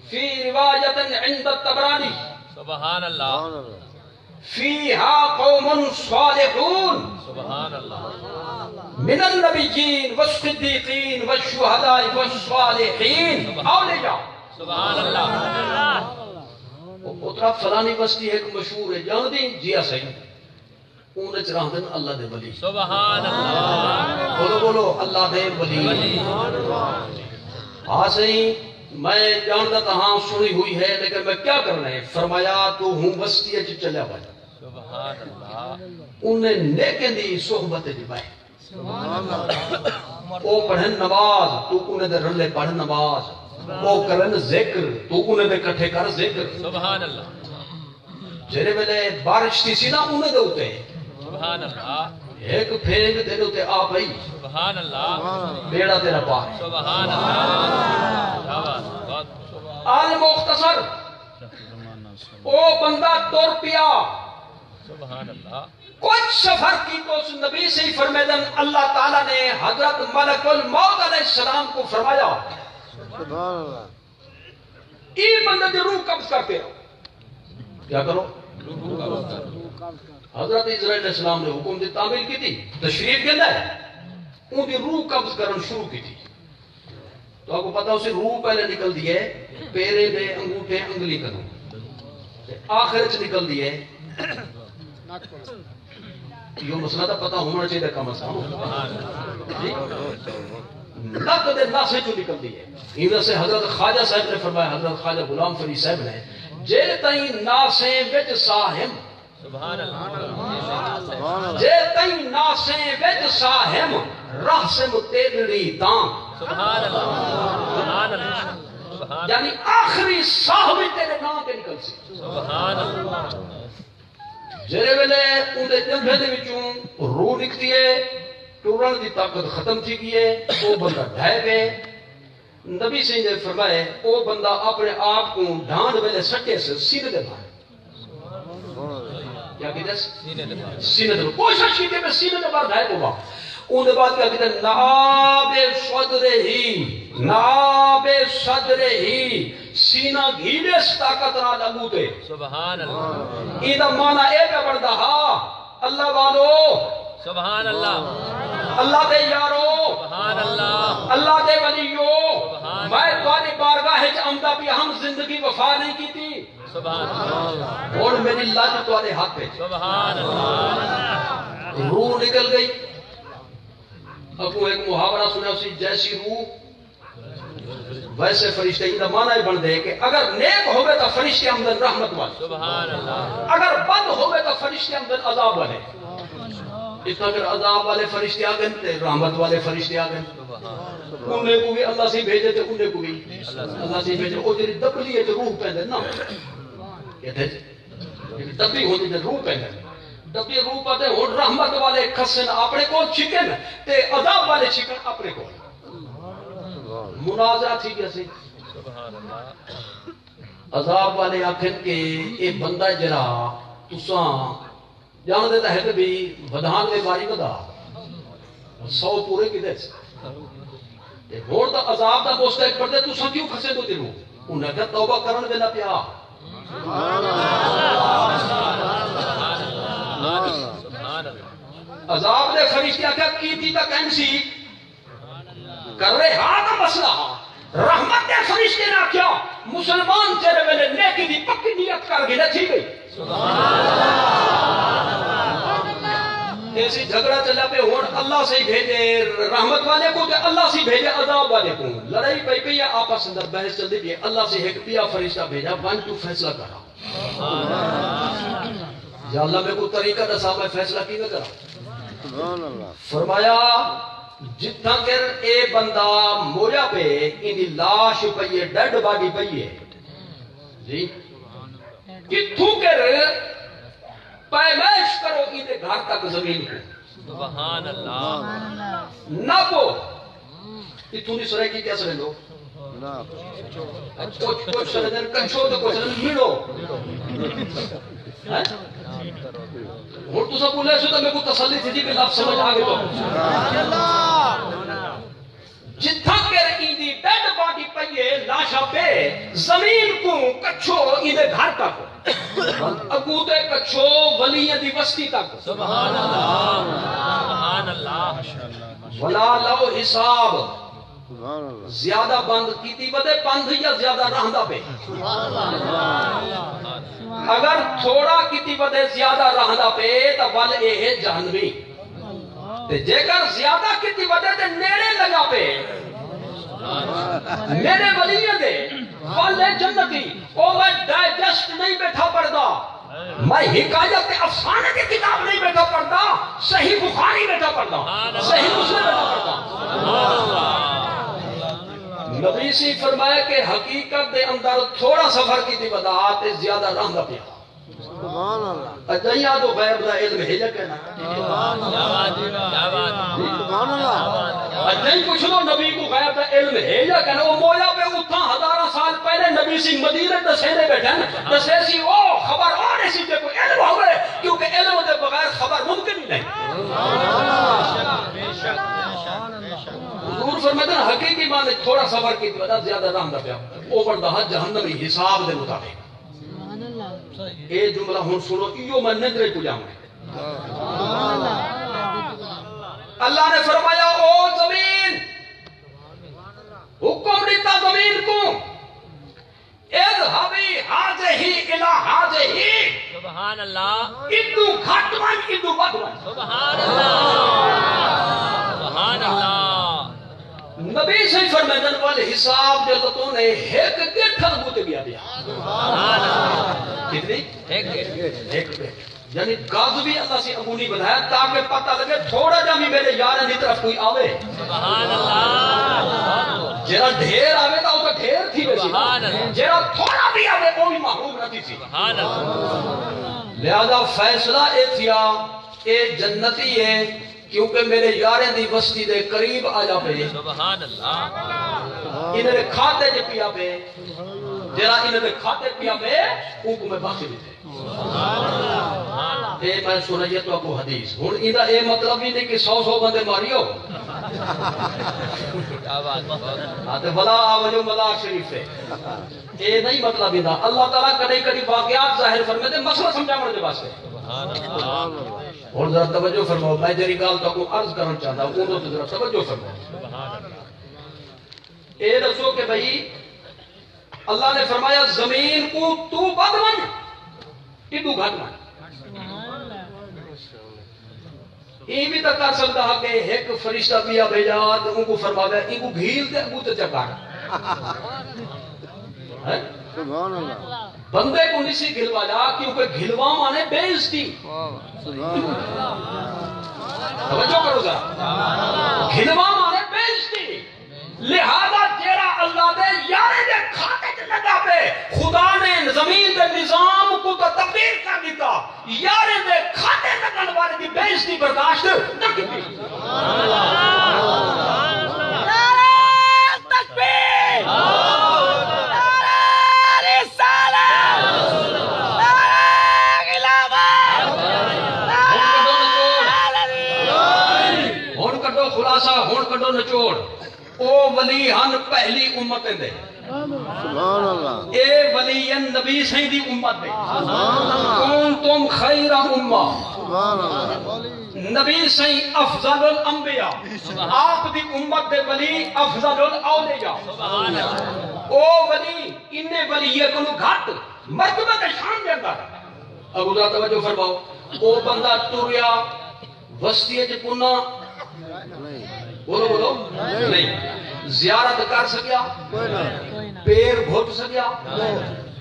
Speaker 1: في رواية عند الطبراني
Speaker 3: سبحان اللہ
Speaker 1: فيها قوم صالحون
Speaker 3: سبحان اللہ
Speaker 1: من النبيين والصديقين والشهداء والصالحين اولیاء
Speaker 3: سبحان اللہ
Speaker 1: اترا فلانی بستی ایک مشہور ہے جان دی جیا صحیح اونچ رہندن اللہ دے ولی
Speaker 3: سبحان اللہ
Speaker 1: بولو بولو اللہ دے ولی ہاں صحیح میں جانتا تھا ہاں سنی ہوئی ہے لیکن میں کیا کرنا ہے فرمایا تو ہوں بستی ہے چلیا بھائی
Speaker 3: سبحان اللہ
Speaker 1: انہیں نیکن دی صحبت دی بھائی او پڑھن نماز تو انہیں دے رلے پڑھن نماز او کرن ذکر تو انہیں دے کٹھے کر ذکر
Speaker 3: سبحان اللہ
Speaker 1: جیرے ویلے بارش تھی سی نا انہیں دے ہوتے
Speaker 3: سبحان اللہ
Speaker 1: ایک پھینگ دے ہوتے آ بھائی
Speaker 3: سبحان اللہ
Speaker 1: بیڑا تیرا پار
Speaker 3: سبحان اللہ کیا بات بہت
Speaker 1: المختصر او بندہ تر پیا
Speaker 3: سبحان اللہ
Speaker 1: کچھ سفر کی تو اس نبی سے ہی فرمیدن اللہ تعالیٰ نے حضرت ملک الموت علیہ السلام کو فرمایا
Speaker 7: سبحان اللہ
Speaker 1: یہ بندہ دی روح قبض کرتے ہو کیا کرو حضرت اسرائیل علیہ السلام نے حکم دی تعمیل کی تھی تشریف کے اندر ان دی روح قبض کرن شروع کی تھی تو آپ کو پتا اسے روح پہلے نکل دیے پیرے دے انگوٹھے انگلی کروں آخر چ نکل دیے یہ مسئلہ تو پتا ہونا چاہیے کم از کم نک دے ناسے چ نکل دیے ان سے حضرت خواجہ صاحب نے فرمایا حضرت خواجہ غلام فرید صاحب نے جے تائیں ناسے وچ ساہم
Speaker 3: سبحان اللہ
Speaker 1: جے تائیں ناسے وچ ساہم راہ سے متیدری تاں
Speaker 3: سبحان اللہ سبحان اللہ
Speaker 1: یعنی آخری ساہ بھی تیرے نام کے نکل سی
Speaker 3: سبحان اللہ
Speaker 1: جرے ویلے اندے جنبے دے وچوں روح نکتی ہے ٹورن دی طاقت ختم تھی گئی ہے وہ بندہ ڈھائے گئے نبی سے نے فرمائے وہ بندہ اپنے آپ کو ڈھانڈ ویلے سٹے سے سینے دے مارے کیا کہتے ہیں سینے دے کوشش کی میں سینے دے مار ڈھائے ہوگا ان دے بعد کیا کہتے ہیں ناب صدر ہی سینہ گھیلے اس طاقت نہ لگو دے
Speaker 3: سبحان اللہ
Speaker 1: ایدہ مانا اے پہ بڑھتا ہا اللہ والو
Speaker 3: سبحان اللہ
Speaker 1: اللہ دے یارو
Speaker 3: سبحان اللہ
Speaker 1: اللہ دے ولیو میں تمہاری بارگاہ آمدہ بھی ہم زندگی وفا نہیں کی تھی
Speaker 3: سبحان اللہ
Speaker 1: اور میری لاج تمہارے ہاتھ پہ
Speaker 3: سبحان اللہ
Speaker 1: روح نکل گئی اب وہ ایک محاورہ سنا اسی جیسی روح ویسے فرشتے ہی مانا ہی بن دے کہ اگر نیک ہوئے تو فرشتے آمدن رحمت والے
Speaker 3: سبحان اللہ
Speaker 1: اگر بد ہوئے تو فرشتے آمدن عذاب والے اتنا اگر عذاب والے فرشتے آ گئے رحمت والے فرشتے آ گئے انہیں کو بھی اللہ سے بھیجے تھے انہیں کو بھی اللہ سے بھیجے وہ جی دبلی ہے تو روح پہنے نا کہتے دبلی ہوتی ہے روح پہنے دبلی روح پہنے اور رحمت والے کھسن اپنے کو چھکن تے عذاب والے چھکن اپنے کو مناظرہ تھی کیسے عذاب والے آخر کے اے بندہ جرا تساں جان دیتا ہے کہ بھی بدھان میں باری بدا 100 پورے کی دے اور دا عذاب دا مستحق پڑھ دے تساں کیوں کھسے دو دلوں انہیں کہا توبہ کرن دینا پیا عذاب دے فرشتہ کیا کی تھی تا کینسی کر رہے ہاں کا مسئلہ رحمت دے فرشتے نہ کیا مسلمان چہرے میں نیکی دی پکی نیت کر گئی نہ تھی گئی ایسی جھگڑا چلا پہ ہون اللہ سے بھیجے رحمت والے کو کہ اللہ سے بھیجے عذاب والے کو لڑائی پہ پہ یا آپس اندر بحث چل دی اللہ سے ایک پیا فرشتہ بھیجا بن تو فیصلہ کرا یا اللہ میں کوئی طریقہ دسا میں فیصلہ کی نہ کرا فرمایا جتنا کر اے بندہ مویا پہ انہی لاش پئیے ڈیڈ باڈی پئیے جی کتھوں کر پیمائش کرو انہے گھر تک زمین کو
Speaker 3: سبحان اللہ
Speaker 1: نہ کو اتھوں نہیں سرے کی کیا سرے لو کچھ سرے دن کنچو تو کچھ سرے ملو اور تو سب بولے سو تو میں کو تسلی تھی جی کہ لفظ سمجھ آگے تو جتھا کر ایندی ڈیڈ باڈی پئیے لاشا پہ زمین کو کچھو ایندے گھر تک اگو تے کچھو ولیہ دی بستی تک
Speaker 3: سبحان اللہ سبحان اللہ
Speaker 1: ولا لو حساب زیادہ بند کیتی بدے بند یا زیادہ رہندہ پہ اگر تھوڑا کیتی بدے زیادہ رہندہ پہ تو ول اے ہے جہنمی تے جے کر زیادہ کیتی بدے تے نیڑے لگا پہ میرے ولیہ دے والے جنتی او میں ڈائجسٹ نہیں بیٹھا پڑھدا میں حکایت افسانے کی کتاب نہیں بیٹھا پڑھدا صحیح بخاری بیٹھا پڑھدا صحیح مسلم بیٹھا پڑھدا نبی سی فرمایا کہ حقیقت دے اندر تھوڑا سفر کی تھی بدعات زیادہ رہن دا پیا اجائیہ تو غیب دا علم ہے کہنا اجائیہ کچھ لو نبی کو غیب دا علم ہے یا کہنا وہ مویا پہ اتھا 1000 سال پہلے نبی سی مدینہ دسینے بیٹھے دسے سی او خبر آنے سی تے کوئی علم ہوئے کیونکہ علم دے بغیر خبر ممکن ہی نہیں حضور فرماتے ہیں حقیقی معنی تھوڑا سفر کی وجہ زیادہ رہن دا پیا اوپر دا جہنمی حساب دے مطابق اے جملہ ہون سنو ایو میں ندرے کو جاؤں گے اللہ نے فرمایا او زمین حکم دیتا زمین کو اذهبی حاضہی الہ حاضہی
Speaker 3: سبحان اللہ
Speaker 1: ادو گھٹ ون ادو ود ون
Speaker 3: سبحان اللہ سبحان اللہ
Speaker 1: نبی سے فرمائدن والے حساب جلدتوں نے ایک گٹھر بوت گیا دیا
Speaker 3: سبحان اللہ
Speaker 1: کتنی؟
Speaker 3: ایک
Speaker 1: ایک بیٹھ یعنی گاز بھی اللہ سے ابو نہیں بنایا تاکہ پتہ لگے تھوڑا جا بھی میرے یارن دی طرف کوئی آوے
Speaker 3: سبحان اللہ
Speaker 1: جیرا ڈھیر آوے تا وہ ڈھیر تھی ویسی
Speaker 3: سبحان اللہ
Speaker 1: جیرا تھوڑا بھی آوے وہ بھی محروم نہ تھی سی
Speaker 3: سبحان اللہ
Speaker 1: لہذا فیصلہ اے تھیا اے جنتی ہے کیونکہ میرے یاریں دی بستی دے قریب آ جا پہ
Speaker 3: سبحان اللہ
Speaker 1: انہیں دے کھاتے جے پیا پہ جیرا انہیں دے کھاتے پیا پہ ان کو میں باقی بھی تھے اے میں سنائیے تو آپ کو حدیث ہون ایدہ اے مطلب بھی نہیں کہ 100 بندے ماریو
Speaker 3: کیا بات
Speaker 1: آتے بلا آولیو ملاک شریف ہے اے نہیں مطلب ایدہ اللہ تعالیٰ کڑی کڑی واقعات ظاہر فرمے دے مسئلہ سمجھا مڑے دے باسے اور ذرا توجہ فرماؤ میں جری گال تو کو عرض کرنا چاہتا ہوں اونوں تو ذرا توجہ فرماؤ اے رسو کہ بھئی اللہ نے فرمایا زمین کو تو بد من ادو گھٹ من یہ بھی تک کر سکتا ہے کہ ایک فرشتہ پیا بھیجا تو ان کو فرما دیا ان کو گھیل دے ابو تو چکا
Speaker 7: سبحان اللہ
Speaker 1: بندے کو نسی گھلوا جا کیونکہ گھلوا مانے بے عزتی
Speaker 7: سبحان اللہ
Speaker 1: توجہ کرو ذرا گھلوا مانے بے عزتی لہذا جیرا اللہ دے یارے دے کھاتے چ لگا پہ خدا نے زمین دے نظام کو تو تبدیل کر دیتا یارے دے کھاتے لگن والے دی بے عزتی برداشت نہ کی
Speaker 5: تکبیر
Speaker 1: خلاصہ ہون کڈو نچوڑ او ولی ہن پہلی امت دے
Speaker 7: سبحان اللہ
Speaker 1: اے ولی نبی سہی دی امت دے کنتم خیر امہ
Speaker 7: سبحان اللہ
Speaker 1: نبی سہی افضل الانبیاء آپ دی امت دے ولی افضل الاولیاء او ولی انہیں ولیت کو گھٹ مرتبہ کے شان دے اندر ابو ذرا توجہ فرماؤ او بندہ ٹریا وسطی چ پنا بولو بولو نہیں زیارت کر سکیا پیر گھٹ سکیا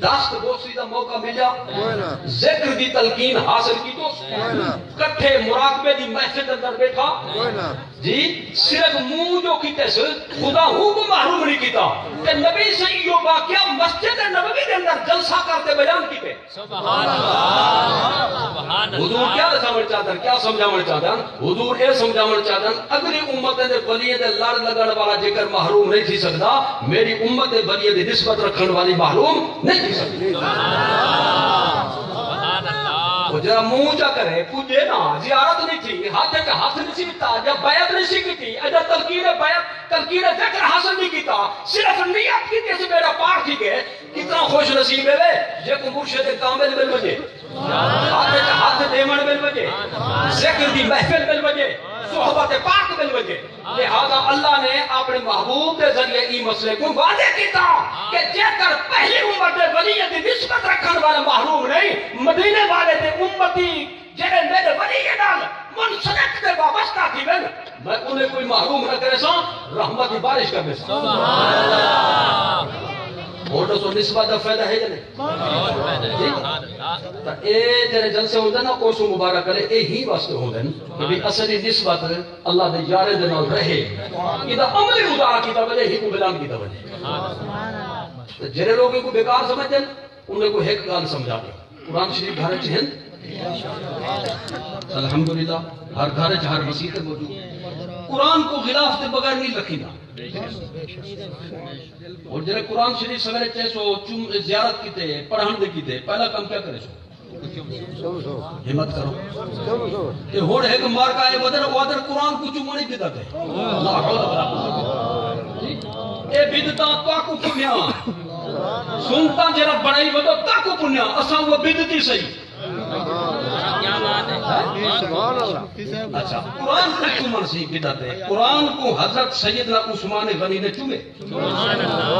Speaker 1: دست بوسی دا موقع ملیا ذکر دی تلقین حاصل کی تو کٹھے مراقبے دی محفل اندر بیٹھا جی صرف منہ جو کیتے سے خدا ہوں کو محروم نہیں کیتا کہ نبی سے یہ واقعہ مسجد نبوی کے اندر جلسہ کرتے بیان کیتے
Speaker 3: سبحان اللہ سبحان اللہ
Speaker 1: حضور کیا سمجھ چاہتا کیا سمجھاونا چاہتا حضور اے سمجھاونا چاہتا اگلی امت دے ولی دے لڑ لگن والا ذکر محروم نہیں تھی سکتا میری امت دے ولی دی نسبت رکھن والی محروم نہیں تھی سکتی
Speaker 3: سبحان اللہ
Speaker 1: وہ جرا منہ جا کرے پوجے نا زیارت نہیں تھی ہاتھ کا ہاتھ نہیں سیتا جب بیعت نہیں سی کی اگر تلقین بیعت تلقین ذکر حاصل نہیں کیتا صرف نیت کی سے میرا پار تھی گئے کتنا خوش نصیب ہے یہ کو مرشد کامل مل وجے ہاتھ کا ہاتھ دیمن مل وجے ذکر دی محفل مل وجے صحبت پاک مل وجے لہذا اللہ نے اپنے محبوب کے ذریعے ای مسئلے کو واضح کیتا کہ جے کر پہلی امت دے ولی دی نسبت رکھن والا محروم نہیں مدینے والے دے امتی جڑے میرے ولی نال منسلک دے وابستہ تھی میں انہیں کوئی محروم نہ کرے سا رحمت کی بارش کرنے سا
Speaker 3: سبحان اللہ
Speaker 1: ووٹو سو نسبت دا فائدہ ہے جنے تا اے جنے جلسے ہوندے نا اوسو مبارک کرے اے ہی واسطے ہوندے کہ بھی اصلی نسبت اللہ دے یارے دے نال رہے ادا عملی مدعا کی وجہ ہی کو بلان کی وجہ جڑے لوگ کو بیکار سمجھتے ہیں انہیں کو ایک گل سمجھا دے قرآن شریف گھر چ ہیں الحمدللہ ہر گھر چ ہر مسجد موجود قرآن کو غلاف دے بغیر نہیں رکھینا اور جنہیں قرآن شریف سویرے چاہے سو زیارت کیتے پڑھان دے کیتے پہلا کام کیا کرے سو ہمت کرو کہ ہوڑ ایک مار کا ہے وادر قرآن کو چمانی بدعت ہے لا حول ولا قوت اے بدعت تو کو پنیا سنتا جڑا بڑائی ودو تا کو پنیا اساں وہ بدعتی صحیح
Speaker 3: کیا بات ہے
Speaker 7: سبحان اللہ
Speaker 1: اچھا قرآن کو چومن سی بدعت ہے قرآن کو حضرت سیدنا عثمان غنی نے چومے